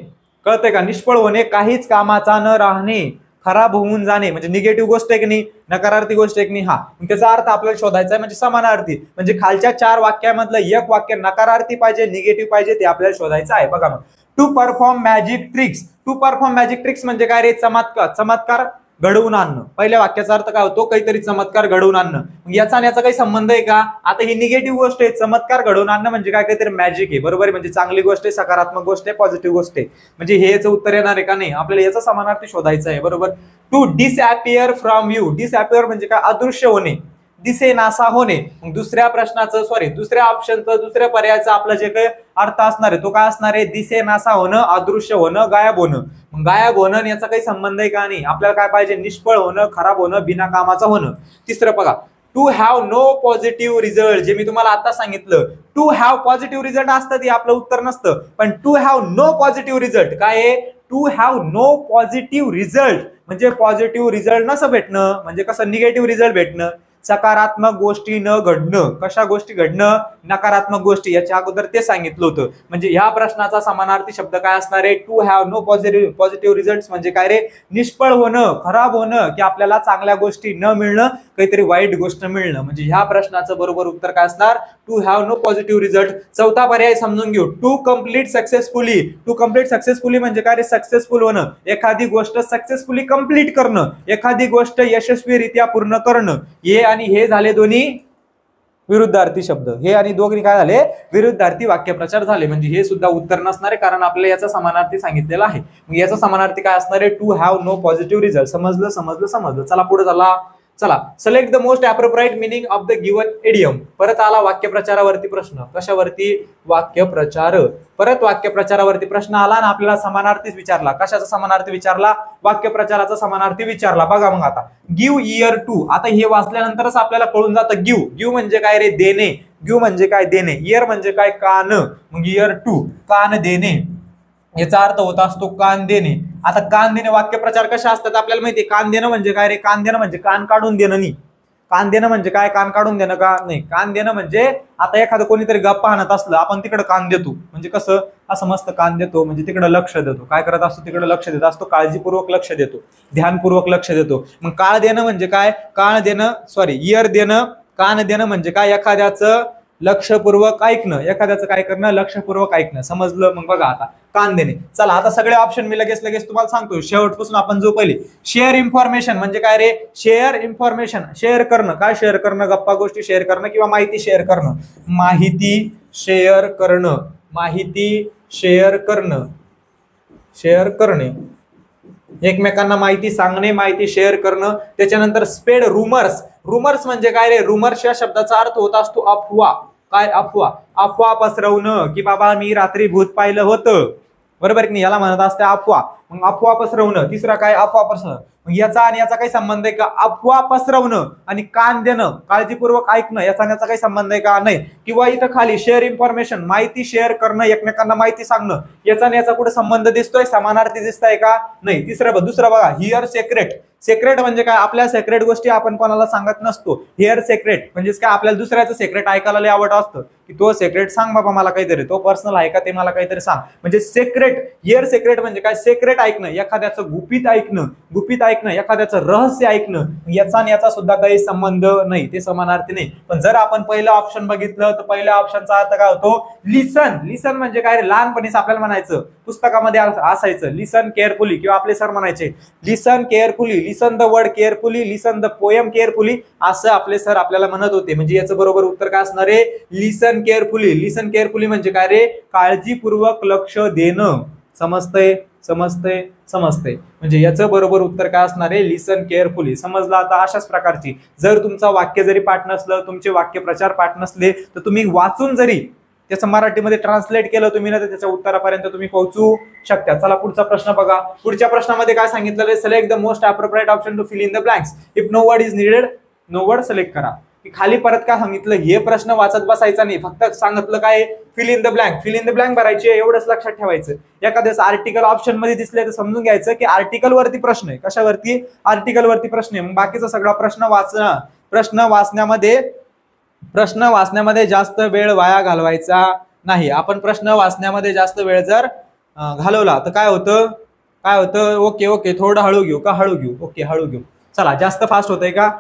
कळतंय का, निष्फळ होणे, काहीच कामाचा न राहणे, खराब होऊन जाणे, म्हणजे निगेटिव्ह गोष्ट आहे की नाही, नकारार्थी गोष्ट आहे की नाही. हा, त्याचा अर्थ आपल्याला शोधायचा आहे, म्हणजे समानार्थी. म्हणजे खालच्या 4 वाक्यामधलं एक वाक्य नकारार्थी पाहिजे, निगेटिव्ह पाहिजे, ते आपल्याला शोधायचं आहे. बघा मग, to perform magic tricks. To perform magic tricks म्हणजे काय रे, चमत्कार घडवून आणणं. पहिल्या वाक्याचा अर्थ काय होतो, काहीतरी चमत्कार घडवून आणणं. याचा आणि याचा काही संबंध आहे का. आता ही निगेटिव्ह गोष्ट आहे, चमत्कार घडवून आणणं म्हणजे काय, काहीतरी मॅजिक आहे, बरोबर आहे. म्हणजे चांगली गोष्ट आहे, सकारात्मक गोष्ट आहे, पॉझिटिव्ह गोष्ट आहे. म्हणजे हे याचं उत्तर येणार आहे का नाही, आपल्याला याचा समानार्थी शोधायचा आहे, बरोबर. To disappear from you. Disappear म्हणजे काय, अदृश्य होणे, दिसे नासा होणे. मग दुसऱ्या प्रश्नाचं, दुसऱ्या ऑप्शनचं, दुसऱ्या पर्यायाचं आपलं जे काही अर्थ असणार आहे तो काय असणार आहे, दिसे नासा होणं, अदृश्य होणं, गायब होणं. मग गायब होणं याचा काही संबंध आहे का नाही, आपल्याला काय पाहिजे, निष्फळ होणं, खराब होणं, बिना कामाचं होणं. तिसरं बघा, to have no positive result. जे मी तुम्हाला आता सांगितलं, टू हॅव पॉझिटिव्ह रिझल्ट असतं, ते आपलं उत्तर नसतं. पण to have no positive result काय आहे, to have no positive result म्हणजे पॉझिटिव्ह रिझल्ट नसं भेटणं, म्हणजे कसं, निगेटिव्ह रिझल्ट भेटणं. सकारात्मक गोष्टी न घडणं. कशा गोष्टी घडणं, नकारात्मक गोष्टी. याच्या अगोदर ते सांगितलं होतं. म्हणजे ह्या प्रश्नाचा समानार्थी शब्द काय असणार आहे, to have no positive result म्हणजे काय रे, निष्फळ होणं, खराब होणं, की आपल्याला चांगल्या गोष्टी न मिळणं, काहीतरी वाईट गोष्ट मिळणं. म्हणजे ह्या प्रश्नाचं बरोबर उत्तर काय असणार, to have no positive result. चौथा पर्याय समजून घेऊ, to complete successfully. To complete successfully म्हणजे काय रे, सक्सेसफुल होणं, एखादी गोष्ट सक्सेसफुली कम्प्लीट करणं, एखादी गोष्ट यशस्वीरित्या पूर्ण करणं. हे आणि हे झाले दोन्ही विरुद्धार्थी शब्द. हे आणि दोन्ही काय झाले, विरुद्धार्थी वाक्यप्रचार झाले. म्हणजे हे सुद्धा उत्तर नसणार आहे, कारण आपल्याला याचा समानार्थी सांगितलेला आहे. मग याचा समानार्थी काय असणार आहे, to have no positive result. समजलं. चला पुढे चला, select the most appropriate meaning of the given idiom. परत आला वाक्यप्रचारावरती प्रश्न. कशावरती, वाक्यप्रचार. परत वाक्यप्रचारावरती प्रश्न आला आणि आपल्याला समानार्थीच विचारला. कशाचा समानार्थी विचारला, वाक्यप्रचाराचा समानार्थी विचारला. बघा मग आता, गिव्ह इयर टू. आता हे वाचल्यानंतरच आपल्याला कळून जातं, गिव्ह म्हणजे काय रे, देणे. गिव्ह म्हणजे काय, देणे. इयर म्हणजे काय, कान. मग इयर टू, कान देणे, याचा अर्थ होत असतो कान देणे. आता कान देणे वाक्यप्रचार कशा असतात आपल्याला माहिती आहे. कान देणं म्हणजे काय रे, कान देणं म्हणजे कान काढून देणं नाही. कान देणं म्हणजे काय? कान काढून देणं का? नाही. कान देणं म्हणजे आता एखादं कोणीतरी गप्पा आणत असलं, आपण तिकडे कान देतो, म्हणजे कसं? असं मस्त कान देतो, म्हणजे तिकडे लक्ष देतो. काय करत असतो? तिकडे लक्ष देत असतो, काळजीपूर्वक लक्ष देतो, ध्यानपूर्वक लक्ष देतो. मग काळ देणं म्हणजे काय? कान देणं, सॉरी, इयर देणं, कान देणं म्हणजे काय? एखाद्याचं लक्षपूर्वक ऐकणं, एखाद्याचं काय करणं? लक्षपूर्वक ऐकणं. समजलं? मग बघा आता कान देणे. चला आता सगळे ऑप्शन मी लगेच तुम्हाला सांगतो. शेवटपासून आपण जो पहिले शेअर इन्फॉर्मेशन म्हणजे काय रे? शेअर इन्फॉर्मेशन, शेअर करणं. काय शेअर करणं? गप्पा गोष्टी शेअर करणं किंवा माहिती शेअर करणं. माहिती शेअर करणं, माहिती शेअर करणं, शेअर करणे, एकमेकांना माहिती सांगणे, माहिती शेअर करणं. त्याच्यानंतर स्प्रेड रुमर्स. रुमर्स म्हणजे काय रे? रुमर्स या शब्दाचा अर्थ होत असतो अफवा. काय? अफवा. अफवा पसरवणं, की बाबा मी रात्री भूत पाहिलं होतं, बरोबर की नाही, याला म्हणत असते अफवा. मग अफवा पसरवणं. तिसरा काय? अफवा पसरवणं. मग याचा आणि याचा काही संबंध आहे का? अफवा पसरवणं आणि कान देणं, काळजीपूर्वक ऐकणं, याचा आणि याचा काही संबंध आहे का? नाही. किंवा इथं खाली शेअर इन्फॉर्मेशन, माहिती शेअर करणं, एकमेकांना माहिती सांगणं, याचा आणि याचा कुठे संबंध दिसतोय? समानार्थी दिसताय का? नाही. दुसरं बघा, हिअर सेक्रेट. सेक्रेट म्हणजे काय? आपल्या सेक्रेट गोष्टी आपण कोणाला सांगत नसतो. हिअर सेक्रेट म्हणजे काय? आपल्याला दुसऱ्याचं सेक्रेट ऐकायला लय आवडत असतं, की तो सेक्रेट सांग बाबा मला काहीतरी, तो पर्सनल आहे का ते मला काहीतरी सांग. म्हणजे सेक्रेट, हिअर सेक्रेट म्हणजे काय? सेक्रेट ऐकणं, एखाद्याचं गुपित ऐकणं, गुपित ऐकणं, एखाद्याचं रहस्य ऐकणं. याचा आणि याचा सुद्धा काही संबंध नाही, ते समानार्थी नाही. पण जर आपण पहिलं ऑप्शन बघितलं तर पहिल्या ऑप्शनचा अर्थ काय होतो? लिसन. लिसन म्हणजे काय? लहानपणीच आपल्याला म्हणायचं, पुस्तकामध्ये असायचं, लिसन केअरफुली, किंवा आपले सर म्हणायचे listen carefully, listen the word carefully, listen the poem carefully, असं आपले सर आपल्याला म्हणत होते. म्हणजे याचं बरोबर उत्तर काय असणार आहे? लिसन केअरफुली. लिसन केअरफुली म्हणजे काय रे? काळजीपूर्वक लक्ष देणं. समजतंय? समजतंय? समजतंय? म्हणजे याचं बरोबर उत्तर काय असणार आहे? लिसन केअरफुली. समजलं? आता अशाच प्रकारची जर तुमचा वाक्य जरी पाठ नसलं, तुमचे वाक्यप्रचार पाठ नसले, तर तुम्ही वाचून जरी त्याचं मराठीमध्ये ट्रान्सलेट केलं तुम्ही ना, तर त्याच्या उत्तरापर्यंत तुम्ही पोहोचू शकता. चला पुढचा प्रश्न बघा. पुढच्या प्रश्नामध्ये काय सांगितलं? Select the most appropriate option to fill in the blanks. If no word is needed, no word select करा. खाली परत काय सांगितलं? हे प्रश्न वाचत बसायचा नाही, फक्त सांगितलं काय? Fill in the blank. Fill in the blank भरायचे, एवढंच लक्षात ठेवायचं. एखाद्याच आर्टिकल ऑप्शन मध्ये दिसले तर समजून घ्यायचं की आर्टिकल वरती प्रश्न आहे. कशावरती? आर्टिकल वरती प्रश्न आहे. मग बाकीचा सगळा प्रश्न वाचण्यामध्ये जास्त वेळ वाया घालवायचा नाही. आपण प्रश्न वाचण्यामध्ये जास्त वेळ जर घालवला तर काय होतं? ओके, थोडं हळू घेऊ का? हळू घेऊ. ओके, हळू घेऊ. चला, जास्त फास्ट होतंय का?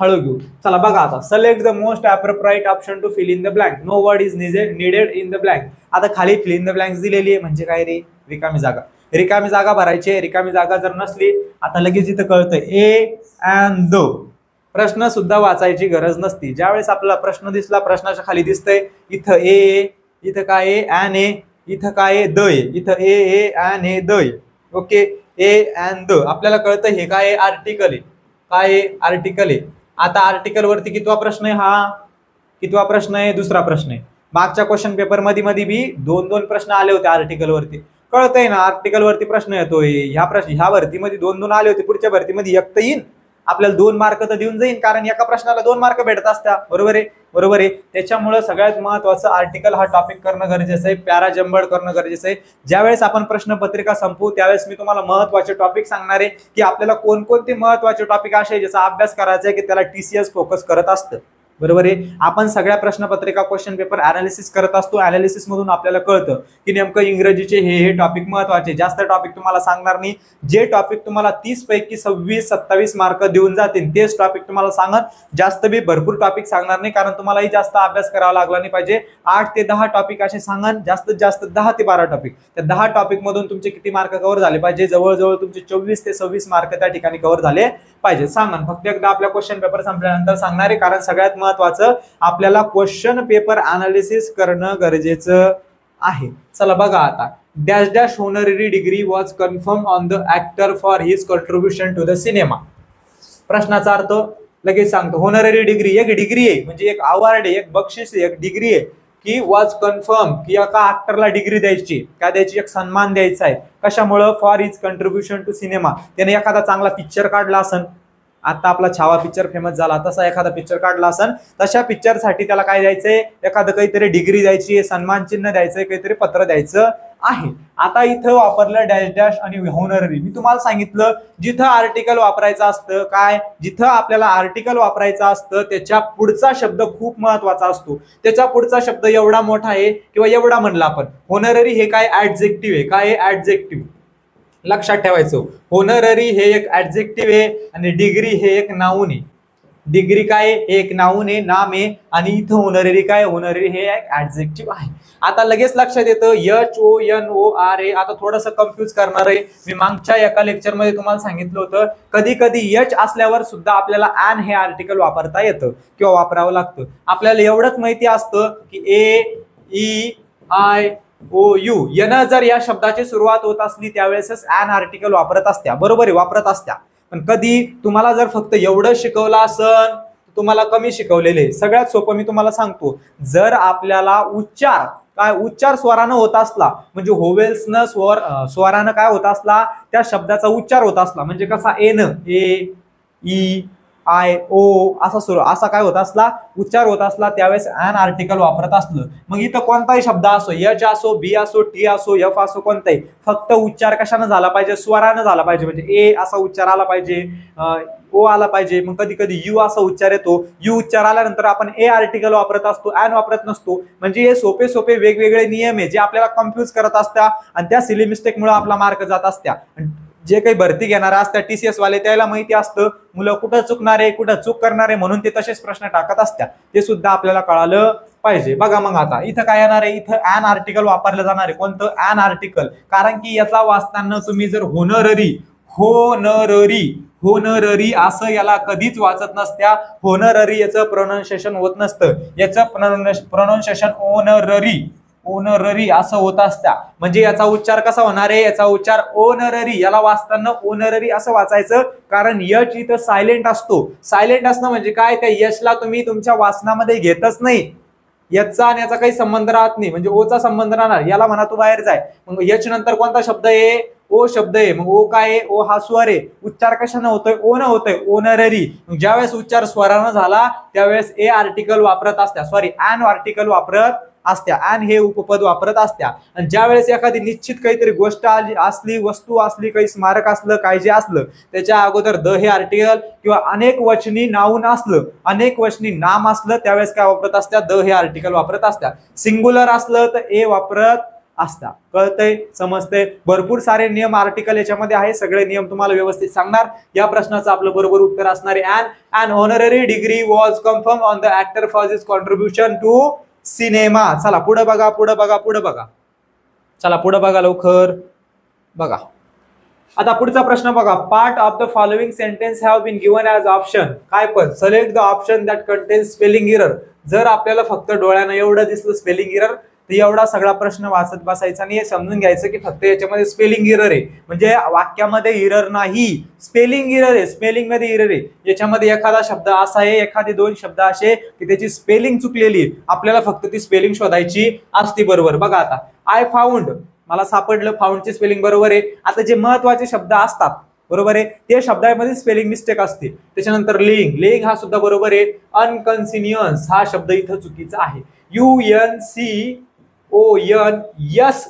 हळू घेऊ. चला बघा आता. Select the most appropriate option to fill in the blank. No word is needed in the blank. आता खाली फिल इन द ब्लँक्स दिलेली आहे म्हणजे काय रे? रिकामी जागा. रिकामी जागा भरायची. रिकामी जागा जर नसली, आता लगेच इथं कळतं ए अँड द. प्रश्न सुद्धा वाचायची गरज नसती. ज्यावेळेस आपल्याला प्रश्न दिसला, प्रश्नाच्या खाली दिसतंय इथं ए, इथं काय ए? अँड ए. इथं काय ए? The a. इथं a and a the a. Okay, a and the. आपल्याला कळतं हे काय? आर्टिकल आहे. काय आहे? आर्टिकल आहे. आता आर्टिकल वरती कितवा प्रश्न आहे हा? कितवा प्रश्न आहे? दुसरा प्रश्न आहे. मागच्या क्वेश्चन पेपर मध्ये बी दोन प्रश्न आले होते आर्टिकल वरती. कळतंय ना? आर्टिकल वरती प्रश्न येतोय. ह्या भरतीमध्ये 2 आले होते, पुढच्या भरतीमध्ये 1 तर येईल. आपल्याला 2 मार्क तर देऊन जाईल, कारण एका प्रश्नाला 2 मार्क भेटत असतात. बरोबर आहे. त्याच्यामुळे सगळ्यात महत्वाचं आर्टिकल हा टॉपिक करणं गरजेचं आहे. पॅरा जंबड करणं गरजेचं आहे. ज्यावेळेस आपण प्रश्नपत्रिका संपवू त्यावेळेस मी तुम्हाला महत्वाचे टॉपिक सांगणार आहे की आपल्याला कोणकोणते महत्वाचे टॉपिक असे ज्याचा अभ्यास करायचा आहे की त्याला TCS फोकस करत असतं. बरोबर आहे. आपण सगळ्या प्रश्नपत्रिका क्वेश्चन पेपर अनालिसिस करत असतो. अनालिसिस मधून आपल्याला कळतं की नेमकं इंग्रजीचे हे टॉपिक महत्वाचे. जास्त टॉपिक तुम्हाला सांगणार नाही. जे टॉपिक तुम्हाला 30 पैकी 26-27 मार्क देऊन जातील तेच टॉपिक तुम्हाला सांगत. जास्त बी भरपूर टॉपिक सांगणार नाही, कारण तुम्हालाही जास्त अभ्यास करावा लागला नाही पाहिजे. 8 ते 10 टॉपिक असे सांगन, जास्तीत जास्त 10 ते 12 टॉपिक. त्या 10 टॉपिक मधून तुमचे किती मार्क कव्हर झाले पाहिजे? जवळजवळ तुमचे 24 ते 26 मार्क त्या ठिकाणी कव्हर झाले पाहिजे. सांगा फक्त एकदा आपल्या क्वेश्चन पेपर संपल्यानंतर सांगणार आहे, कारण सगळ्यात महत्वाचं आपल्याला क्वेश्चन पेपर अनालिसिस करणं गरजेचं आहे. चला बघा आता. Dash dash honorary degree was confirm on the actor for his contribution to the cinema. प्रश्नाचा अर्थ लगेच सांगतो. होनररी डिग्री एक डिग्री आहे, म्हणजे एक अवॉर्ड आहे, एक बक्षीस आहे, एक डिग्री आहे की वॉज कन्फर्म की एका ऍक्टरला डिग्री द्यायची, काय द्यायची? एक सन्मान द्यायचा आहे. कशामुळं? For his contribution to cinema. त्याने एखादा चांगला पिक्चर काढला असन आता आपला छावा पिक्चर फेमस झाला, तसा एखादा पिक्चर काढला असेल, तशा पिक्चरसाठी त्याला काय द्यायचंय, एखादं काहीतरी डिग्री द्यायची, सन्मान चिन्ह द्यायचंय, काहीतरी पत्र द्यायचं आहे. आता इथं वापरलं डॅश डॅश आणि होनररी. मी तुम्हाला सांगितलं जिथं आर्टिकल वापरायचं असतं, काय जिथं आपल्याला आर्टिकल वापरायचं असतं त्याच्या पुढचा शब्द खूप महत्वाचा असतो. त्याच्या पुढचा शब्द एवढा मोठा आहे किंवा एवढा म्हणला आपण. होनररी हे काय ऍडजेक्टिव्ह आहे. काय आहे ऍडजेक्टिव्ह, लक्षात ठेवायचं. होनररी हे एक ऍडजेक्टिव्ह आहे आणि डिग्री हे एक नाऊन आहे. डिग्री काय हे एक नाऊन आहे, नाम आहे, आणि इथं होनररी काय, होनररी हे एक ऍडजेक्टिव्ह आहे. आता लगेच लक्षात येतं HONORA. आता थोडंसं कन्फ्यूज करणार आहे. मी मागच्या एका लेक्चरमध्ये तुम्हाला सांगितलं होतं कधी कधी एच असल्यावर सुद्धा आपल्याला एन हे आर्टिकल वापरता येतं किंवा वापरावं लागतं. आपल्याला एवढंच माहिती असतं की AEIOU यानं जर या शब्दाची सुरुवात होत असली त्यावेळेसच एन आर्टिकल वापरत असत्या, बरोबर आहे, वापरत असत्या. पण कधी तुम्हाला जर फक्त एवढं शिकवलं असन तुम्हाला कमी शिकवलेले. सगळ्यात सोपं मी तुम्हाला सांगतो, जर आपल्याला उच्चार स्वरानं होत असला म्हणजे होवेल्सनं स्वरानं काय होत असला त्या शब्दाचा उच्चार होत असला, म्हणजे कसा एन AEIO असा काय होत असला उच्चार होत असला त्यावेळेस एन आर्टिकल वापरत असलं. मग इथं कोणताही शब्द असो, एच असो, बी असो, टी असो, एफ असो, कोणताही, फक्त उच्चार कशानं झाला पाहिजे, स्वरानं झाला पाहिजे. म्हणजे ए असा उच्चार आला पाहिजे, ओ आला पाहिजे. मग कधी कधी यू असा उच्चार येतो, यू उच्चार आल्यानंतर आपण ए आर्टिकल वापरत असतो, एन वापरत नसतो. म्हणजे हे सोपे सोपे वेगवेगळे नियम आहे जे आपल्याला कन्फ्यूज करत असतात आणि त्या सिली मिस्टेकमुळे आपला मार्क जात असत्या. जे काही भरती घेणारा असतात TCS वाले त्याला माहिती असतं मुलं कुठं चुकणार आहे, कुठं चूक करणार आहे, म्हणून ते तसेच प्रश्न टाकत असतात. ते सुद्धा आपल्याला कळालं पाहिजे. बघा मग आता इथं काय येणार आहे, इथं एन आर्टिकल वापरलं जाणार आहे. कोणतं एन आर्टिकल, कारण की याचा वाचताना तुम्ही जर होनररी असं याला कधीच वाचत नसत्या. होनररी याचं प्रोनाउन्सिएशन होत नसतं, याचं प्रोनाउन्सिएशन ओनररी असं होत असता. म्हणजे याचा उच्चार कसा होणार आहे, याचा उच्चार ओनररी, याला वाचताना ओनररी असं वाचायचं. कारण यच इथं सायलेंट असतो. सायलेंट असणं म्हणजे काय, त्या यशला तुम्ही तुमच्या वाचनामध्ये घेतच नाही. याचा आणि याचा काही संबंध राहत नाही, म्हणजे ओचा संबंध राहणार. याला म्हणा तू बाहेर जाय. मग यच नंतर कोणता शब्द आहे, ओ शब्द आहे. मग ओ काय आहे, ओ हा स्वर आहे. उच्चार कशाने होतोय, ओ न होतोय, ओनररी. मग ज्यावेळेस उच्चार स्वरानं झाला त्यावेळेस ए आर्टिकल वापरत असत्या, सॉरी एन आर्टिकल वापरत असत्या, एन हे उपपद वापरत असत्या. आणि ज्या वेळेस एखादी निश्चित काहीतरी गोष्ट असली, वस्तू असली, काही स्मारक असलं, काय जे असलं त्याच्या अगोदर द हे आर्टिकल किंवा अनेक वचनी नाऊन असलं, अनेक वचनी नाम असलं त्यावेळेस काय वापरत असत्या, द हे आर्टिकल वापरत असत्या. सिंग्युलर असलं तर ए वापरत असता. कळतंय, समजतंय. भरपूर सारे नियम आर्टिकल याच्यामध्ये आहे, सगळे नियम तुम्हाला व्यवस्थित सांगणार. या प्रश्नाचं आपलं बरोबर उत्तर असणार आहे an honorary degree was conferred on the actor for his contribution to cinema. चला पुढे बघा, चला पुढे बघा लवकर. बघा आता पुढचा प्रश्न बघा. Part of the following sentence have been given as option. काय पण select the option that contains spelling error. जर आपल्याला फक्त डोळ्यानं एवढं दिसलं स्पेलिंग एरर तर एवढा सगळा प्रश्न वाचत बसायचा आणि हे समजून घ्यायचं की फक्त याच्यामध्ये स्पेलिंग एरर आहे, म्हणजे वाक्यामध्ये एरर नाही, स्पेलिंग एरर आहे, स्पेलिंग मध्ये एरर आहे. याच्यामध्ये एखादा शब्द असा आहे, एखादे दोन शब्द असे की त्याची स्पेलिंग चुकलेली आहे, आपल्याला फक्त ती स्पेलिंग शोधायची असते. बरोबर बघा आता आय फाउंड, मला सापडलं, फाउंडची स्पेलिंग बरोबर आहे. आता जे महत्वाचे शब्द असतात बरोबर आहे ते शब्दामध्ये स्पेलिंग मिस्टेक असते. त्याच्यानंतर लिंग हा सुद्धा बरोबर आहे. अनकन्सिन्युअन्स हा शब्द इथं चुकीचा आहे. UNCON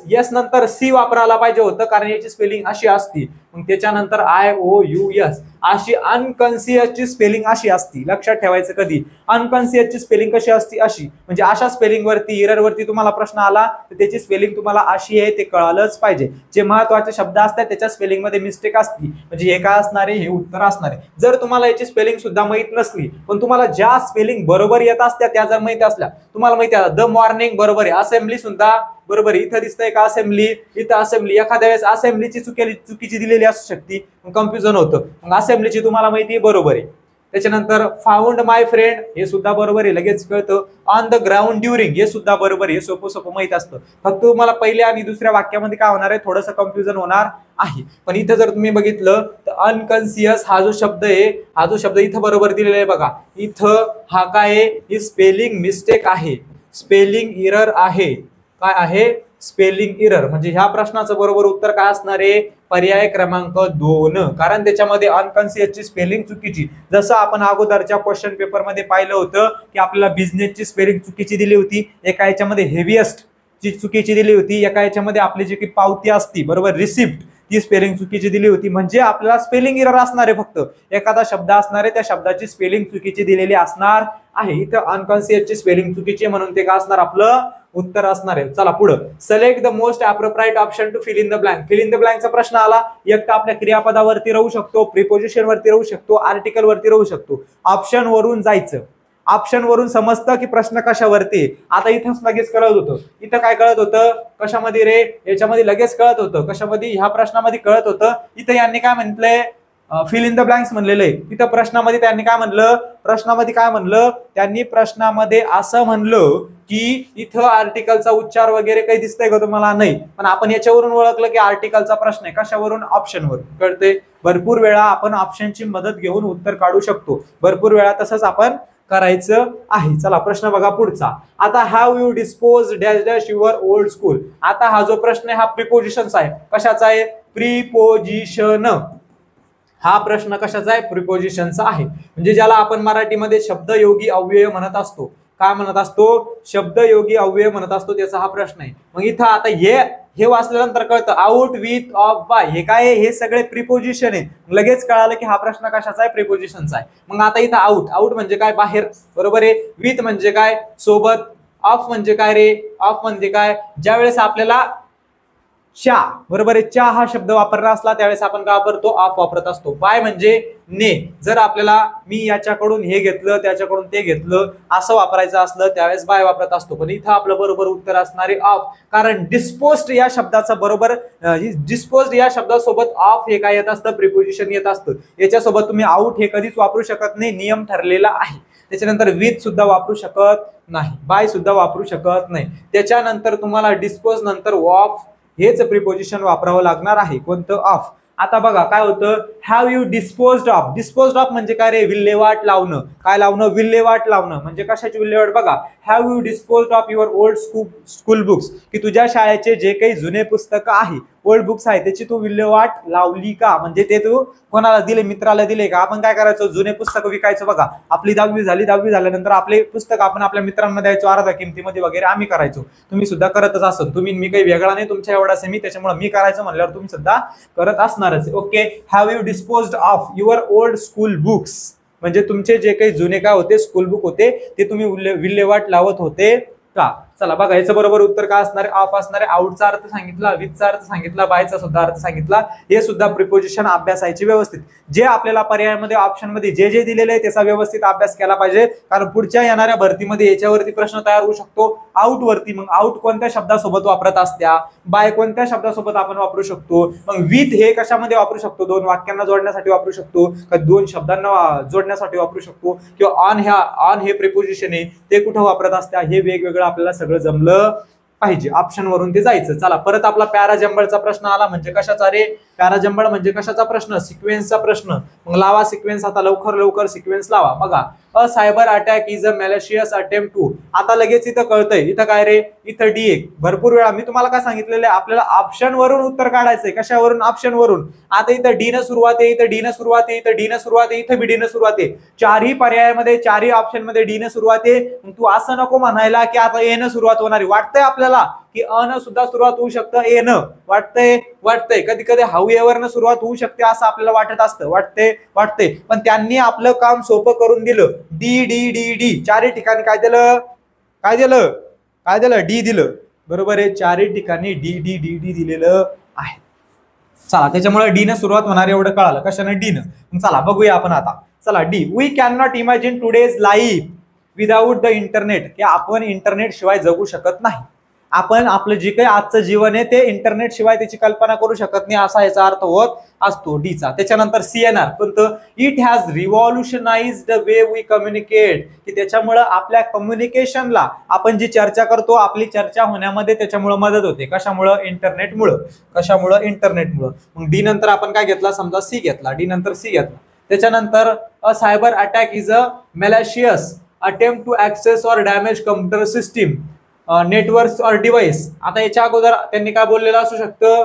यस नंतर सी वापरायला पाहिजे होतं कारण याची स्पेलिंग अशी असती. मग त्याच्यानंतर IOUS अशी अनकन्सियस ची स्पेलिंग अशी असती. लक्षात ठेवायचं कधी अनकन्सियस ची स्पेलिंग कशी असती अशी, म्हणजे अशा स्पेलिंग वरती एरर वरती तुम्हाला प्रश्न आला तर त्याची स्पेलिंग तुम्हाला अशी आहे ते कळालंच पाहिजे. जे महत्वाचे शब्द असतात त्याच्या स्पेलिंग मध्ये मिस्टेक असती, म्हणजे हे काय असणार आहे, हे उत्तर असणार आहे. जर तुम्हाला याची स्पेलिंग सुद्धा माहित नसली पण तुम्हाला ज्या स्पेलिंग बरोबर येत असत्या त्या जर माहिती असल्या, तुम्हाला माहिती आहे द मॉर्निंग बरोबर आहे, असेंब्ली सुद्धा बरोबर आहे. इथं दिसतंय का असेंब्ली, इथं असेंब्ली. एखाद्या वेळेस असेंब्लीची चुकीची दिलेली असू शकते, कन्फ्युजन होतं. मग असेंब्लीची तुम्हाला माहिती आहे बरोबर आहे. त्याच्यानंतर फाउंड माय फ्रेंड हे सुद्धा बरोबर आहे, लगेच कळतं. ऑन द ग्राउंड ड्युरिंग हे सुद्धा बरोबर आहे, सोपं माहित असतं. फक्त तुम्हाला पहिल्या आणि दुसऱ्या वाक्यामध्ये काय होणार आहे, थोडंसं कन्फ्युजन होणार आहे. पण इथं जर तुम्ही बघितलं तर अनकन्सियस हा जो शब्द आहे, हा जो शब्द इथं बरोबर दिलेला आहे बघा. इथं हा काय आहे, ही स्पेलिंग मिस्टेक आहे, स्पेलिंग एरर आहे. काय आहे, स्पेलिंग इरर, म्हणजे ह्या प्रश्नाचं बरोबर उत्तर काय असणार आहे? पर्याय क्रमांक 2, कारण त्याच्यामध्ये अनकॉन्शियसची स्पेलिंग चुकीची. जसं आपण अगोदरच्या क्वेश्चन पेपर मध्ये पाहिलं होतं की आपल्याला बिझनेसची स्पेलिंग चुकीची दिली होती, एका याच्यामध्ये हेविएस्ट ची चुकीची दिली होती, एका याच्यामध्ये आपली जी की पावती असती बरोबर रिसिप्ट ती स्पेलिंग चुकीची दिली होती. म्हणजे आपल्याला स्पेलिंग एरर असणार आहे, फक्त एखादा शब्द असणार आहे त्या शब्दाची स्पेलिंग चुकीची दिलेली असणार आहे. इथं अनकॉन्शियसची स्पेलिंग चुकीची म्हणून ते काय असणार आपलं उत्तर असणार आहे. चला पुढे, select the most appropriate option to fill in the blank. Fill in the ब्लँकचा प्रश्न आला, एक तर आपल्या क्रियापदावरती राहू शकतो, प्रिपोजिशन वरती राहू शकतो, आर्टिकल वरती राहू शकतो. ऑप्शन वरून जायचं, ऑप्शन वरून समजतं की प्रश्न कशावरती. आता इथंच लगेच कळत होतं, इथं काय कळत होतं, कशामध्ये रे, याच्यामध्ये लगेच कळत होतं, कशामध्ये, ह्या प्रश्नामध्ये कळत होतं. इथं यांनी काय म्हटलंय, फिल इन द ब्लँक्स म्हणलेलं आहे. तिथं प्रश्नामध्ये त्यांनी काय म्हणलं, त्यांनी प्रश्नामध्ये असं म्हणलं की इथं आर्टिकलचा उच्चार वगैरे काही दिसतंय का तुम्हाला? नाही. पण आपण याच्यावरून ओळखलं की आर्टिकलचा प्रश्न आहे. कशावरून? ऑप्शनवरून. कळते? भरपूर वेळा आपण ऑप्शनची मदत घेऊन उत्तर काढू शकतो, भरपूर वेळा तसंच आपण करायचं आहे. चला प्रश्न बघा पुढचा. आता have you dispose dash dash your old school. आता हा जो प्रश्न आहे हा प्रिपोजिशनचा आहे. कशाचा आहे? प्रिपोजिशन. हा प्रश्न कशाचा आहे? प्रिपोजिशनचा आहे. म्हणजे ज्याला आपण मराठीमध्ये शब्दयोगी अव्यय म्हणत असतो. काय म्हणत असतो? शब्दयोगी अव्यय म्हणत असतो, त्याचा हा प्रश्न आहे. मग इथं आता हे वाचल्यानंतर कळतं आउट, विथ, ऑफ, बाय, हे काय आहे? हे सगळे प्रिपोजिशन आहे. लगेच कळालं की हा प्रश्न कशाचा आहे? प्रिपोजिशनचा आहे. मग आता इथं आउट म्हणजे काय? बाहेर, बरोबर आहे. विथ म्हणजे काय? सोबत. ऑफ म्हणजे काय रे? ऑफ म्हणजे काय? ज्यावेळेस आपल्याला चा, बरोबर आहे, चा हा शब्द वापरला असला त्यावेळेस आपण काय वापरतो? ऑफ वापरत असतो. बाय म्हणजे ने, जर आपल्याला मी याच्याकडून हे घेतलं त्याच्याकडून ते घेतलं असं वापरायचं असलं त्यावेळेस बाय वापरत असतो. पण इथं आपलं बरोबर उत्तर असणार आहे ऑफ, कारण डिस्पोज्ड या शब्दाचं बरोबर, डिस्पोज्ड या शब्दासोबत ऑफ हे काय येत असतं? प्रिपोजिशन येत असतं. याच्यासोबत तुम्ही आउट हे कधीच वापरू शकत नाही, नियम ठरलेला आहे. त्याच्यानंतर विथ सुद्धा वापरू शकत नाही, बाय सुद्धा वापरू शकत नाही. त्याच्यानंतर तुम्हाला डिस्पोज नंतर ऑफ हेच प्रिपोजिशन वापरावं लागणार आहे. कोणतं? ऑफ. आता बघा काय होतं, have you disposed of. Disposed of म्हणजे काय रे? विल्हेवाट लावणं. काय लावणं? विल्हेवाट लावणं. म्हणजे कशाची विल्हेवाट? बघा, have you disposed of your old school books, की तुझ्या शाळेचे जे काही जुने पुस्तकं आहे, ओल्ड बुक्स आहे, त्याची तू विल्हेवाट लावली का? म्हणजे ते तू कोणाला दिले? मित्राला दिले का? आपण काय करायचो? जुने पुस्तकं विकायचो. बघा, आपली 10वी झाली, 10वी झाल्यानंतर आपले पुस्तक आपण आपल्या मित्रांना द्यायचो अर्धा किमतीमध्ये वगैरे, आम्ही करायचो. तुम्ही सुद्धा करतच असाल. तुम्ही, मी काही वेगळा नाही, तुमच्या एवढाच आहे मी, त्याच्यामुळे मी करायचं म्हणल्यावर तुम्ही सुद्धा करत असणारच. Okay, have you disposed of your old school books, म्हणजे तुमचे जे काही जुने काय होते? स्कूल बुक होते, ते तुम्ही विल्हेवाट लावत होते का? चला बघा, याचं बरोबर उत्तर काय असणार आहे? ऑफ असणार आहे. आउटचा अर्थ सांगितला, विथचा अर्थ सांगितला, बायचा सुद्धा अर्थ सांगितला. हे सुद्धा प्रिपोजिशन अभ्यासायचे व्यवस्थित. जे आपल्याला पर्यायामध्ये ऑप्शन मध्ये जे दिलेले आहे त्याचा व्यवस्थित अभ्यास केला पाहिजे, कारण पुढच्या येणाऱ्या भरतीमध्ये याच्यावरती प्रश्न तयार होऊ शकतो आउट वरती. मग आउट कोणत्या शब्दासोबत वापरत असत्या? बाय कोणत्या शब्दासोबत आपण वापरू शकतो? मग विथ हे कशामध्ये वापरू शकतो? 2 वाक्यांना जोडण्यासाठी वापरू शकतो का 2 शब्दांना जोडण्यासाठी वापरू शकतो? किंवा ऑन हे प्रिपोजिशन आहे ते कुठं वापरत असत्या? हे वेगवेगळं आपल्याला सगळं जमलं पाहिजे. ऑप्शन वरून ते जायचं. चला परत आपला पॅराजंबलचा प्रश्न आला. म्हणजे कशाचा रे? पॅराजंबल म्हणजे कशाचा प्रश्न? सिक्वेन्सचा प्रश्न. मग लावा सिक्वेन्स, आता लवकर सिक्वेन्स लावा. बघा, a cyber attack is a malicious attempt to. आता लगेच इथं कळतंय, इथं काय रे? इथं D1. भरपूर वेळा मी तुम्हाला काय सांगितलेलं आहे, आपल्याला ऑप्शन वरून उत्तर काढायचंय. कशावरून? ऑप्शन वरून. आता इथं D न सुरुवात आहे, इथं D न सुरुवात आहे, इथं D न सुरुवात आहे, इथं बी D न सुरुवात आहे. चारही पर्यायामध्ये, चारही ऑप्शन मध्ये D न सुरुवात आहे. मग तू असं नको म्हणायला की आता A न सुरुवात होणार आहे. वाटतंय आपल्याला की अ न सुद्धा सुरुवात होऊ शकतं, ए न. वाटतंय कधी कधी हाऊएव्हर न सुरुवात होऊ शकते असं आपल्याला वाटत असतं. वाटतंय पण त्यांनी आपलं काम सोपं करून दिलं. डी चारही ठिकाणी काय दिलं? डी दिलं. बरोबर आहे, चारही ठिकाणी डी दिलेलं आहे. चला, त्याच्यामुळे डी न सुरुवात होणार एवढं कळालं. कशाने? डी न. चला बघूया आपण आता. चला, D. We can not imagine today's life without the internet, की आपण इंटरनेट शिवाय जगू शकत नाही. आपण आपलं जे काही आजचं जीवन आहे ते इंटरनेट शिवाय त्याची कल्पना करू शकत नाही, असा याचा अर्थ होत असतो डीचा. त्याच्यानंतर CNR कोणतं? It has revolutionized the way we communicate, की त्याच्यामुळं आपल्या कम्युनिकेशनला, आपण जी चर्चा करतो, आपली चर्चा होण्यामध्ये त्याच्यामुळं मदत होते. कशामुळं? इंटरनेटमुळं. मग डी नंतर आपण काय घेतला? समजा सी घेतला. डी नंतर सी घेतला. त्याच्यानंतर a cyber attack is a malicious attempt to access or damage computer system. Network और डिव्हाइस. आता याच्या अगोदर त्यांनी काय बोललेलं असू शकतं,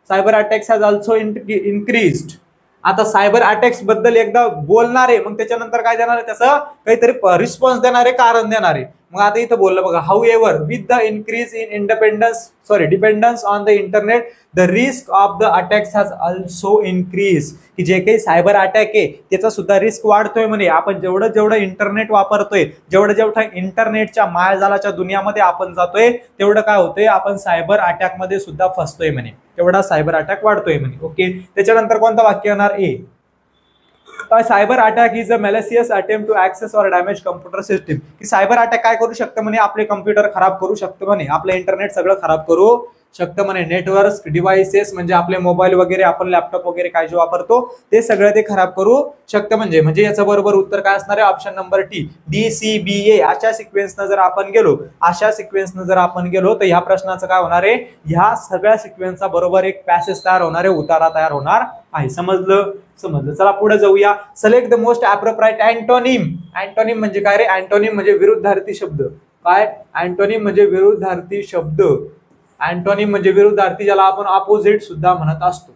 cyber attacks has also increased. आता सायबर अटॅक्स बद्दल एकदा बोलणार आहे, मग त्याच्यानंतर काय देणार आहे, त्याचं काहीतरी रिस्पॉन्स देणार आहे, कारण देणार आहे. मग आता इथं बोललं बघा, how ever with the increase in dependence on the internet the risk of the attacks has also increase. की जे काही सायबर अटॅक आहे त्याचा सुद्धा रिस्क वाढतोय म्हणे. आपण जेवढं इंटरनेट वापरतोय, जेवढं इंटरनेटच्या मायाजालाच्या दुनियामध्ये आपण जातोय, तेवढं काय होतंय, आपण सायबर अटॅक मध्ये सुद्धा फसतोय म्हणे, तेवढा सायबर अटॅक वाढतोय म्हणे. ओके, त्याच्यानंतर कोणतं वाक्य येणार, A. Cyber attack is a malicious attempt to access or damage computer system. की सायबर अटॅक काय करू शकतं म्हणे, आपले कम्प्युटर खराब करू शकतं म्हणे, आपलं इंटरनेट सगळं खराब करू शकतं म्हणे. नेटवर्क डिव्हाइसेस म्हणजे आपले मोबाईल वगैरे, आपण लॅपटॉप वगैरे काय जे वापरतो ते सगळं ते खराब करू शकतं. म्हणजे याचं बरोबर उत्तर काय असणार आहे, ऑप्शन नंबर टी, DCBA. अशा सिक्वेन्सनं जर आपण गेलो तर ह्या प्रश्नाचं काय होणार आहे, ह्या सगळ्या सिक्वेन्सचा बरोबर एक पॅसेज तयार होणार आहे, उतारा तयार होणार आहे. समजलं. चला पुढे जाऊया. Select the most appropriate antonym. Antonym म्हणजे काय रे, अँटोनिम म्हणजे विरुद्धार्थी शब्द. काय अँटोनिम म्हणजे विरुद्धार्थी शब्द. अँटोनिम म्हणजे विरुद्धार्थी, ज्याला आपण अपोजिट सुद्धा म्हणत असतो.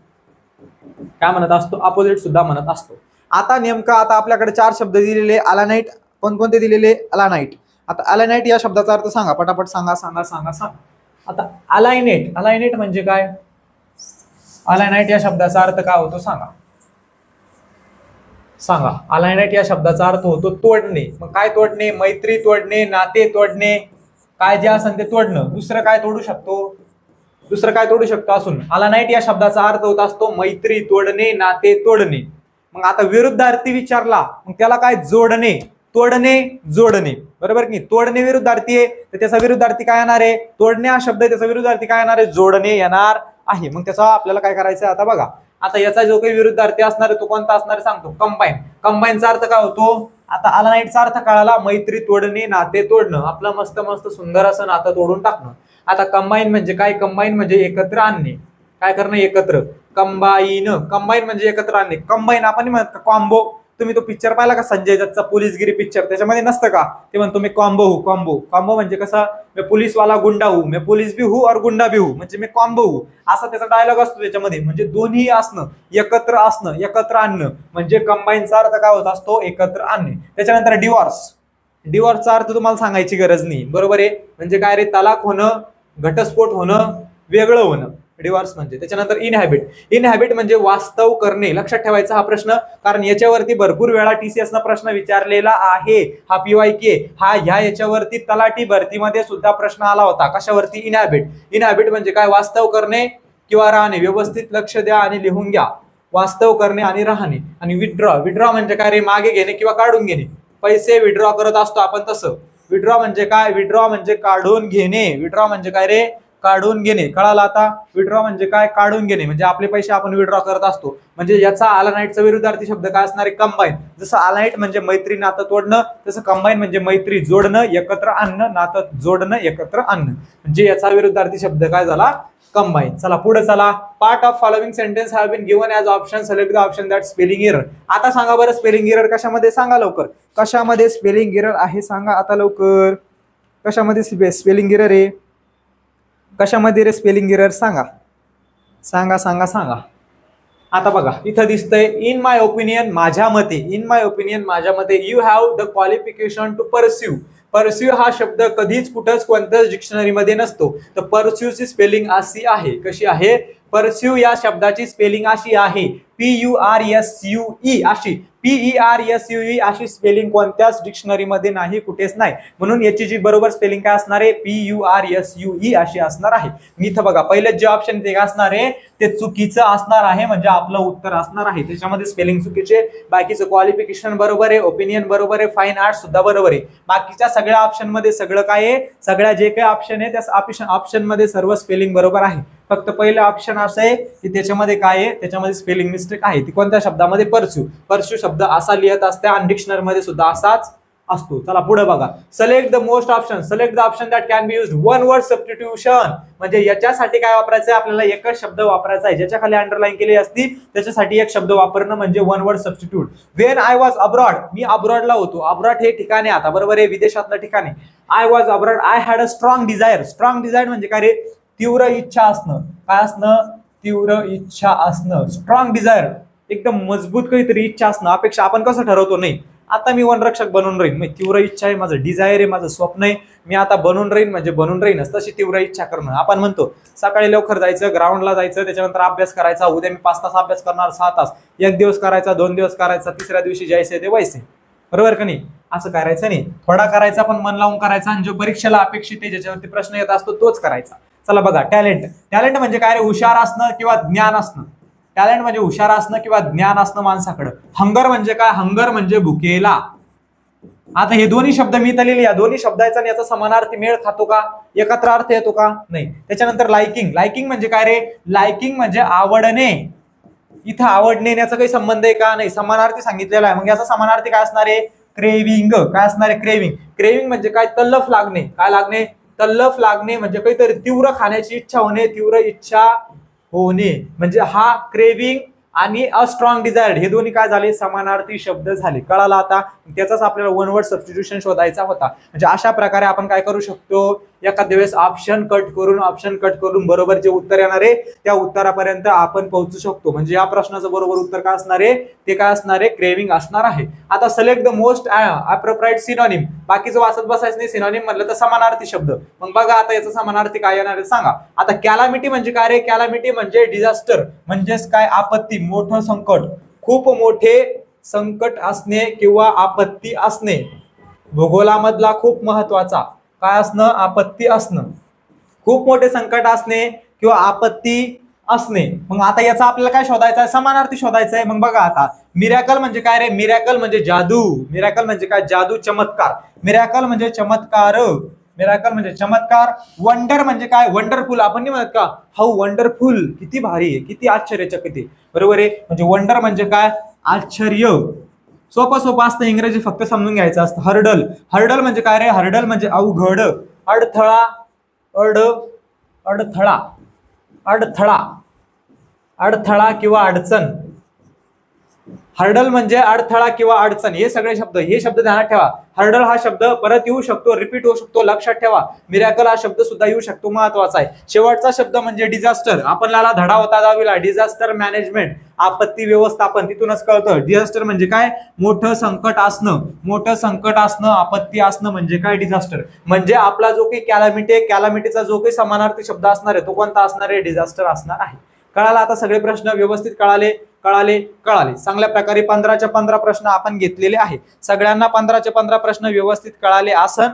काय म्हणत असतो, अपोजिट सुद्धा म्हणत असतो. आता नेमका आता आपल्याकडे 4 शब्द दिलेले, अलानाइट. कोणकोणते दिलेले, अलानाइट. आता अलानाइट या शब्दाचा अर्थ सांगा, पटापट सांगा. आता अलाइनेट म्हणजे काय, अलानाइट या शब्दाचा अर्थ काय होतो सांगा. अलानाइट या शब्दाचा अर्थ होतो तोडणे. मग काय तोडणे, मैत्री तोडणे, नाते तोडणे, काय जे असेल ते तोडणं. दुसरं काय तोडू शकतो असून अलानाइट या शब्दाचा अर्थ होत असतो मैत्री तोडणे, नाते तोडणे. मग आता विरुद्धार्थी विचारला, मग त्याला काय, जोडणे, तोडणे, जोडणे. बरोबर की, तोडणे विरुद्धार्थी आहे, तर त्याचा विरुद्धार्थी काय येणार आहे, तोडणे हा शब्द, त्याचा विरुद्धार्थी काय येणार आहे, जोडणे येणार आहे. मग त्याचा आपल्याला काय करायचं आता बघा. आता याचा जो काही विरुद्धार्थी असणार आहे तो कोणता असणार आहे सांगतो, कंबाईन. कंबाईनचा अर्थ काय होतो, आता अलानाइटचा अर्थ कळाला, मैत्री तोडणे, नाते तोडणं, आपलं मस्त सुंदर असं नातं तोडून टाकणं. आता कंबाईन म्हणजे काय, कंबाईन म्हणजे एकत्र आणणे. काय करणं, एकत्र. कंबाईन म्हणजे एकत्र आणणे. कंबाईन आपण म्हणत का कॉम्बो, तुम्ही तो पिक्चर पाहिला का संजय दत्तचा पोलीसगिरी पिक्चर, त्याच्यामध्ये नसतं का ते म्हणतो मी कॉम्बो हूं. कॉम्बो म्हणजे कसं, मैं पुलिस वाला गुंडा हूं, मैं पुलिस भी हूं और गुंडा भी हूं, म्हणजे मी कॉम्बो हूं, असा त्याचा डायलॉग असतो त्याच्यामध्ये. म्हणजे दोन्ही असणं, एकत्र आणणं, म्हणजे कंबाईनचा अर्थ काय होत असतो, एकत्र आणणे. त्याच्यानंतर डिवॉर्सचा अर्थ तुम्हाला सांगायची गरज नाही, बरोबर आहे. म्हणजे काय रे, तलाक होणं, घटस्फोट होणं, वेगळं होणं, डिवॉर्स म्हणजे. त्याच्यानंतर इनहॅबिट म्हणजे वास्तव करणे. लक्षात ठेवायचा हा प्रश्न, कारण याच्यावरती भरपूर वेळा TCS ना प्रश्न विचारलेला आहे. हा PYQ ह्या याच्यावरती तलाठी भरतीमध्ये सुद्धा प्रश्न आला होता. कशावरती, इनहॅबिट म्हणजे काय, वास्तव करणे किंवा राहणे. व्यवस्थित लक्ष द्या आणि लिहून घ्या. वास्तव करणे आणि राहणे. आणि विड्रॉ म्हणजे काय रे, मागे घेणे किंवा काढून घेणे. पैसे विड्रॉ करत असतो आपण तसं. विड्रॉ म्हणजे काय, विड्रॉ म्हणजे काढून घेणे. विड्रॉ म्हणजे काय रे, काढून घेणे. कळालं आता, विड्रॉ म्हणजे काय, काढून घेणे, म्हणजे आपले पैसे आपण विड्रॉ करत असतो. म्हणजे याचा अलानाइटचा विरुद्धार्थी शब्द काय असणार आहे, कंबाईन. जसं अलानाइट म्हणजे मैत्री नातं तोडणं, तसं कंबाईन म्हणजे मैत्री जोडणं, एकत्र आणणं, नातं जोडणं, एकत्र आणणं. म्हणजे याचा विरुद्धार्थी शब्द काय झाला, कंबाईन. चला पुढे चला. Part of following sentence have been given as option, select the option that spelling error. आता सांगा बरं, स्पेलिंग एरर कशामध्ये, सांगा लवकर. कशामध्ये स्पेलिंग एरर आहे सांगा आता लवकर. कशामध्ये स्पेलिंग एरर आहे, कशामध्ये रे स्पेलिंग एरर, सांगा. आता बघा इथं दिसतंय, इन माय ओपिनियन माझ्या मते, you have the qualification to pursue हा शब्द कधीच कुठंच कोणत्याच डिक्शनरीमध्ये नसतो. तर परस्यूची स्पेलिंग अशी आहे. कशी आहे, परस्यू या शब्दाची स्पेलिंग अशी आहे, PURSUE अशी. PERSUE अशी स्पेलिंग कोणत्याच डिक्शनरीमध्ये नाही, कुठेच नाही. म्हणून याची जी बरोबर स्पेलिंग काय असणार आहे, PURSUE अशी असणार आहे. इथं बघा पहिलं जे ऑप्शन ते काय असणार आहे, ते चुकीचं असणार आहे, म्हणजे आपलं उत्तर असणार आहे. त्याच्यामध्ये स्पेलिंग चुकीचे, बाकीचं क्वालिफिकेशन बरोबर आहे, ओपिनियन बरोबर आहे, फाईन आर्ट्स सुद्धा बरोबर आहे. बाकीच्या सगळ्या ऑप्शन मध्ये सगळं काय आहे, सगळ्या जे काही ऑप्शन आहे त्या ऑप्शन मध्ये सर्व स्पेलिंग बरोबर आहे. फक्त पहिलं ऑप्शन असं आहे की त्याच्यामध्ये काय आहे, त्याच्यामध्ये स्पेलिंग मिस्टेक आहे. ती कोणत्या शब्दामध्ये, परस्यू शब्द असा लिहित असते आणि डिक्शनरी मध्ये सुद्धा असाच असतो. चला पुढे बघा, select the most option, select the option that can be used one word substitution. म्हणजे याच्यासाठी काय वापरायचं आहे आपल्याला, एकच शब्द वापरायचा आहे, ज्याच्या खाली अंडरलाईन केली असती त्याच्यासाठी एक शब्द वापरणं म्हणजे one word substitute. When I was abroad, मी अब्रॉडला होतो. अब्रॉड हे ठिकाण आहे आता, बरोबर आहे, विदेशातलं ठिकाण आहे. I was abroad, I had a strong desire. Strong desire म्हणजे काय रे, तीव्र इच्छा असणं. काय असणं, तीव्र इच्छा असणं. स्ट्रॉंग डिझायर, एकदम मजबूत काहीतरी इच्छा असणं, अपेक्षा. आपण कसं ठरवतो, नाही आता मी वनरक्षक बनून राहीन, मग तीव्र इच्छा आहे, माझं डिझायर आहे, माझं स्वप्न आहे, मी आता बनून राहीन म्हणजे बनून राहीनच, तशी तीव्र इच्छा करणं. आपण म्हणतो सकाळी लवकर जायचं, ग्राउंडला जायचं, त्याच्यानंतर अभ्यास करायचा, उद्या मी 5 तास अभ्यास करणार, 6 तास, एक दिवस करायचा, 2 दिवस करायचा, तिसऱ्या दिवशी जायचं ते व्हायचे. बरोबर का नाही, असं करायचं नाही, थोडा करायचा पण मन लावून करायचा, आणि जो परीक्षेला अपेक्षित आहे, ज्याच्यावरती प्रश्न येत असतो तोच करायचा. चला बघा, टॅलेंट. टॅलेंट म्हणजे काय रे, हुशार असणं किंवा ज्ञान असणं. टॅलेंट म्हणजे हुशार असणं किंवा ज्ञान असणं माणसाकडं. हंगर म्हणजे काय, हंगर म्हणजे भुकेला. आता हे दोन्ही शब्द मी लिहिले, या दोन्ही शब्दाचा आणि याचा समानार्थी मेळ खातो का, एकत्र अर्थ येतो का, नाही. त्याच्यानंतर लाइकिंग. लाइकिंग म्हणजे काय रे, लाइकिंग म्हणजे आवडणे. इथं आवडणे याचा काही संबंध आहे का, नाही, समानार्थी सांगितलेला आहे. मग याचा समानार्थी काय असणार आहे, क्रेविंग. काय असणार आहे, क्रेविंग. क्रेविंग म्हणजे काय, तल्लफ लागणे. काय लागणे, तल्लफ लागणे म्हणजे काहीतरी तीव्र खाण्याची इच्छा होणे, तीव्र इच्छा होणे. म्हणजे हा क्रेविंग आणि अ स्ट्रॉंग डिझायर हे दोन्ही काय झाले, समानार्थी शब्द झाले. कळाला आता, त्याचाच आपल्याला वन वर्ड सबस्टिट्यूशन शोधायचा होता. म्हणजे अशा प्रकारे आपण काय करू शकतो, एखाद्या वेळेस ऑप्शन कट करून बरोबर जे उत्तर येणार आहे त्या उत्तरापर्यंत आपण पोहोचू शकतो. म्हणजे या प्रश्नाचं बरोबर उत्तर काय असणार आहे, ते काय असणार आहे, क्रेविंग असणार आहे. आता select the most appropriate synonym. बाकीचं वाचत बसायचं नाही, सिनोनिम म्हटलं तर समानार्थी शब्द. मग बघा आता याचा समानार्थी काय येणार आहे सांगा. आता कॅलामिटी म्हणजे काय रे, कॅलामिटी म्हणजे डिझास्टर, म्हणजेच काय, आपत्ती, मोठं संकट, खूप मोठे संकट असणे किंवा आपत्ती असणे. भूगोलामधला खूप महत्वाचा काय असणं, आपत्ती असणं, खूप मोठे संकट असणे किंवा आपत्ती असणे. मग आता याचा आपल्याला काय शोधायचं आहे, समानार्थी शोधायचं आहे. मग बघा आता, मिरॅकल म्हणजे काय रे, मिरॅकल म्हणजे जादू. मिरॅकल म्हणजे काय, जादू, चमत्कार. मिरॅकल म्हणजे चमत्कार, मिरॅकल म्हणजे चमत्कार. वंडर म्हणजे काय, वंडरफुल. आपण नाही म्हणत का, हाऊ वंडरफुल, किती भारी आहे, किती आश्चर्यचकित आहे, बरोबर आहे. म्हणजे वंडर म्हणजे काय, आश्चर्य. सोपं असतं, इंग्रजी फक्त समजून घ्यायचं असतं. हर्डल. हर्डल म्हणजे काय रे, हर्डल म्हणजे अवघड, अडथळा, अडथळा, अडथळा, अडथळा किंवा अडचण. हर्डल म्हणजे अडथळा किंवा अडचण. हे सगळे शब्द, हे शब्द ध्यानात ठेवा. हर्डल हा शब्द परत येऊ शकतो, रिपीट होऊ शकतो, लक्षात ठेवा. मिरॅकल हा शब्द सुद्धा येऊ शकतो, महत्वाचा आहे. शेवटचा शब्द म्हणजे डिझास्टर. आपल्याला धडा होता दहावीला, डिझास्टर मॅनेजमेंट, आपत्ती व्यवस्थापन, तिथूनच कळतं. डिझास्टर म्हणजे काय, मोठं संकट असणं, मोठं संकट असणं, आपत्ती असणं म्हणजे काय, डिझास्टर. म्हणजे आपला जो काही कॅलामिटी आहे, कॅलामिटीचा जो काही समानार्थी शब्द असणार आहे तो कोणता असणार आहे, डिझास्टर असणार आहे. कळाला आता, सगळे प्रश्न व्यवस्थित कळाले. चांगल्या प्रकारे 15च्या 15 प्रश्न आपण घेतलेले आहे. सगळ्यांना 15च्या 15 प्रश्न व्यवस्थित कळाले असन.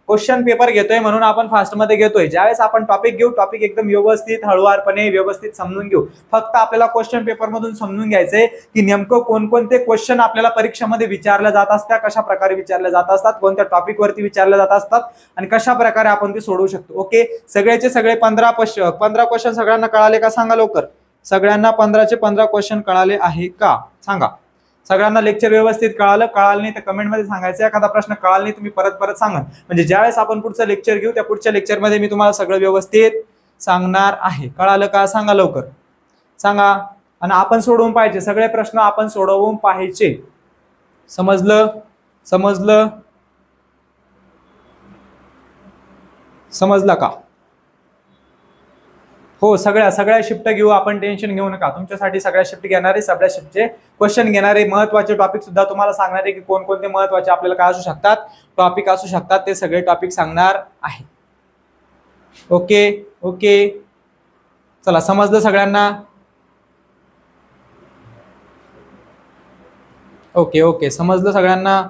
क्वेश्चन पेपर घेतोय म्हणून आपण फास्ट मध्ये घेतोय. ज्यावेळेस आपण टॉपिक घेऊ, टॉपिक एकदम व्यवस्थित, हळूवारपणे व्यवस्थित समजून घेऊ. फक्त आपल्याला क्वेश्चन पेपर मधून समजून घ्यायचंय की नेमकं कोणकोणते क्वेश्चन आपल्याला परीक्षेमध्ये विचारले जात असतात, कशा प्रकारे विचारले जात असतात, कोणत्या टॉपिक वरती विचारले जात असतात आणि कशा प्रकारे आपण ते सोडवू शकतो. ओके, सगळ्याचे सगळे 15 क्वेश्चन सगळ्यांना कळाले का सांगा लवकर. सगळ्यांना 15चे 15 क्वेश्चन कळाले आहे का सांगा. सगळ्यांना लेक्चर व्यवस्थित कळालं नाही तर कमेंट मध्ये सांगायचं. एखादा प्रश्न कळाला नाही तुम्ही परत सांगा. म्हणजे ज्यावेळेस आपण पुढचं लेक्चर घेऊ त्या पुढच्या लेक्चर मध्ये मी तुम्हाला सगळं व्यवस्थित सांगणार आहे. कळालं का सांगा लवकर, सांगा. आणि आपण सोडवून पाहिजे, सगळे प्रश्न आपण सोडवून पाहिजे. समजलं का हो. सगळ्या शिफ्ट घेऊ आपण, टेन्शन घेऊ नका. तुमच्यासाठी सगळ्या शिफ्ट घेणारे, सगळ्या शिफ्टचे क्वेश्चन घेणारे, महत्वाचे टॉपिक सुद्धा तुम्हाला सांगणार आहे की कोणकोणते महत्वाचे आपल्याला काय असू शकतात, टॉपिक असू शकतात. ते सगळे टॉपिक सांगणार आहे. ओके चला, समजलं सगळ्यांना. ओके समजलं सगळ्यांना.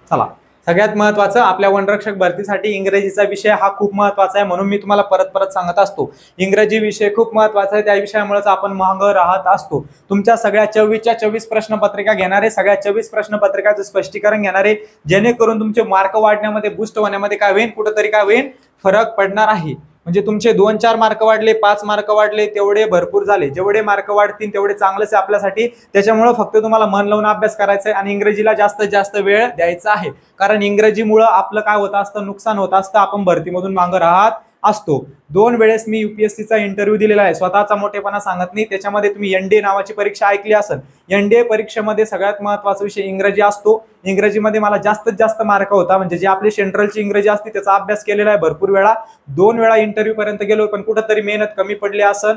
चला, सगळ्यात महत्वाचं आपल्या वनरक्षक भरतीसाठी इंग्रजीचा विषय हा खूप महत्वाचा आहे. म्हणून मी तुम्हाला परत सांगत असतो, इंग्रजी विषय खूप महत्वाचा आहे. त्या विषयामुळेच आपण मागे राहत असतो. तुमच्या सगळ्या 24च्या 24 प्रश्नपत्रिका घेणारे, सगळ्या 24 प्रश्नपत्रिकाचं स्पष्टीकरण घेणारे, जेणेकरून तुमचे मार्क वाढण्यामध्ये, बूस्ट होण्यामध्ये काय होईल, कुठेतरी काय होईल, फरक पडणार आहे. म्हणजे तुमचे 2-4 मार्क वाढले, 5 मार्क वाढले, तेवढे भरपूर झाले. जेवढे मार्क वाढतील तेवढे चांगलंच आहे आपल्यासाठी. त्याच्यामुळे फक्त तुम्हाला मन लावून अभ्यास करायचा आहे आणि इंग्रजीला जास्तीत जास्त वेळ द्यायचा आहे. कारण इंग्रजीमुळे आपलं काय होत असतं, नुकसान होत असतं, आपण भरतीमधून मागं राहत असतो. 2 वेळेस मी UPSCचा इंटरव्ह्यू दिलेला आहे, स्वतःचा मोठेपणा सांगत नाही. त्याच्यामध्ये तुम्ही NDA नावाची परीक्षा ऐकली असेल. NDA परीक्षेमध्ये सगळ्यात महत्त्वाचा विषय इंग्रजी असतो. इंग्रजीमध्ये मला जास्तीत जास्त मार्क होता, म्हणजे जे आपली सेंट्रलची इंग्रजी असते त्याचा अभ्यास केलेला आहे भरपूर वेळा. 2 वेळा इंटरव्ह्यू पर्यंत गेलो, पण कुठंतरी मेहनत कमी पडली असेल,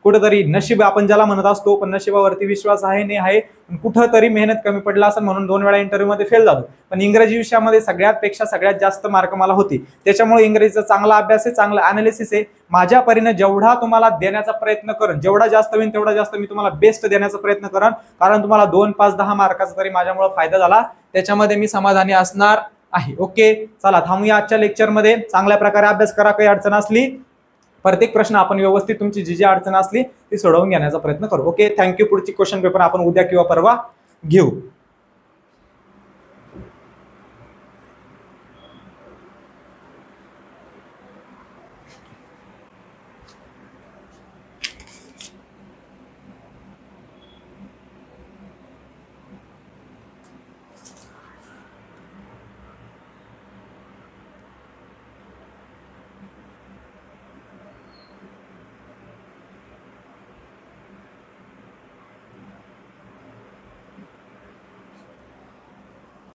कुठंतरी नशीब आपण ज्याला म्हणत असतो, पण नशिबावरती विश्वास आहे नाही आहे, कुठंतरी मेहनत कमी पडला असेल म्हणून 2 वेळा इंटरव्ह्यू मध्ये फेल झालो. पण इंग्रजी विषयामध्ये सगळ्यात जास्त मार्क मला होते. त्याच्यामुळे इंग्रजीचा चांगला अभ्यास आहे, चांगला अनालिसिस आहे. माझ्या परीने जेवढा तुम्हाला देण्याचा प्रयत्न करेन, जेवढा जास्त होईल तेवढा जास्त मी तुम्हाला बेस्ट देण्याचा प्रयत्न करेन. कारण तुम्हाला 2, 5, 10 मार्काचा तरी माझ्यामुळे फायदा झाला, त्याच्यामध्ये मी समाधानी असणार आहे. ओके, चला थांबूया आजच्या लेक्चरमध्ये. चांगल्या प्रकारे अभ्यास करा. काही अडचण असली प्रत्येक प्रश्न आपण व्यवस्थित तुमची जी अडचण असली ती सोडवून घेण्याचा प्रयत्न करू. Okay, thank you. पुढची क्वेश्चन पेपर आपण उद्या किंवा परवा घेऊ.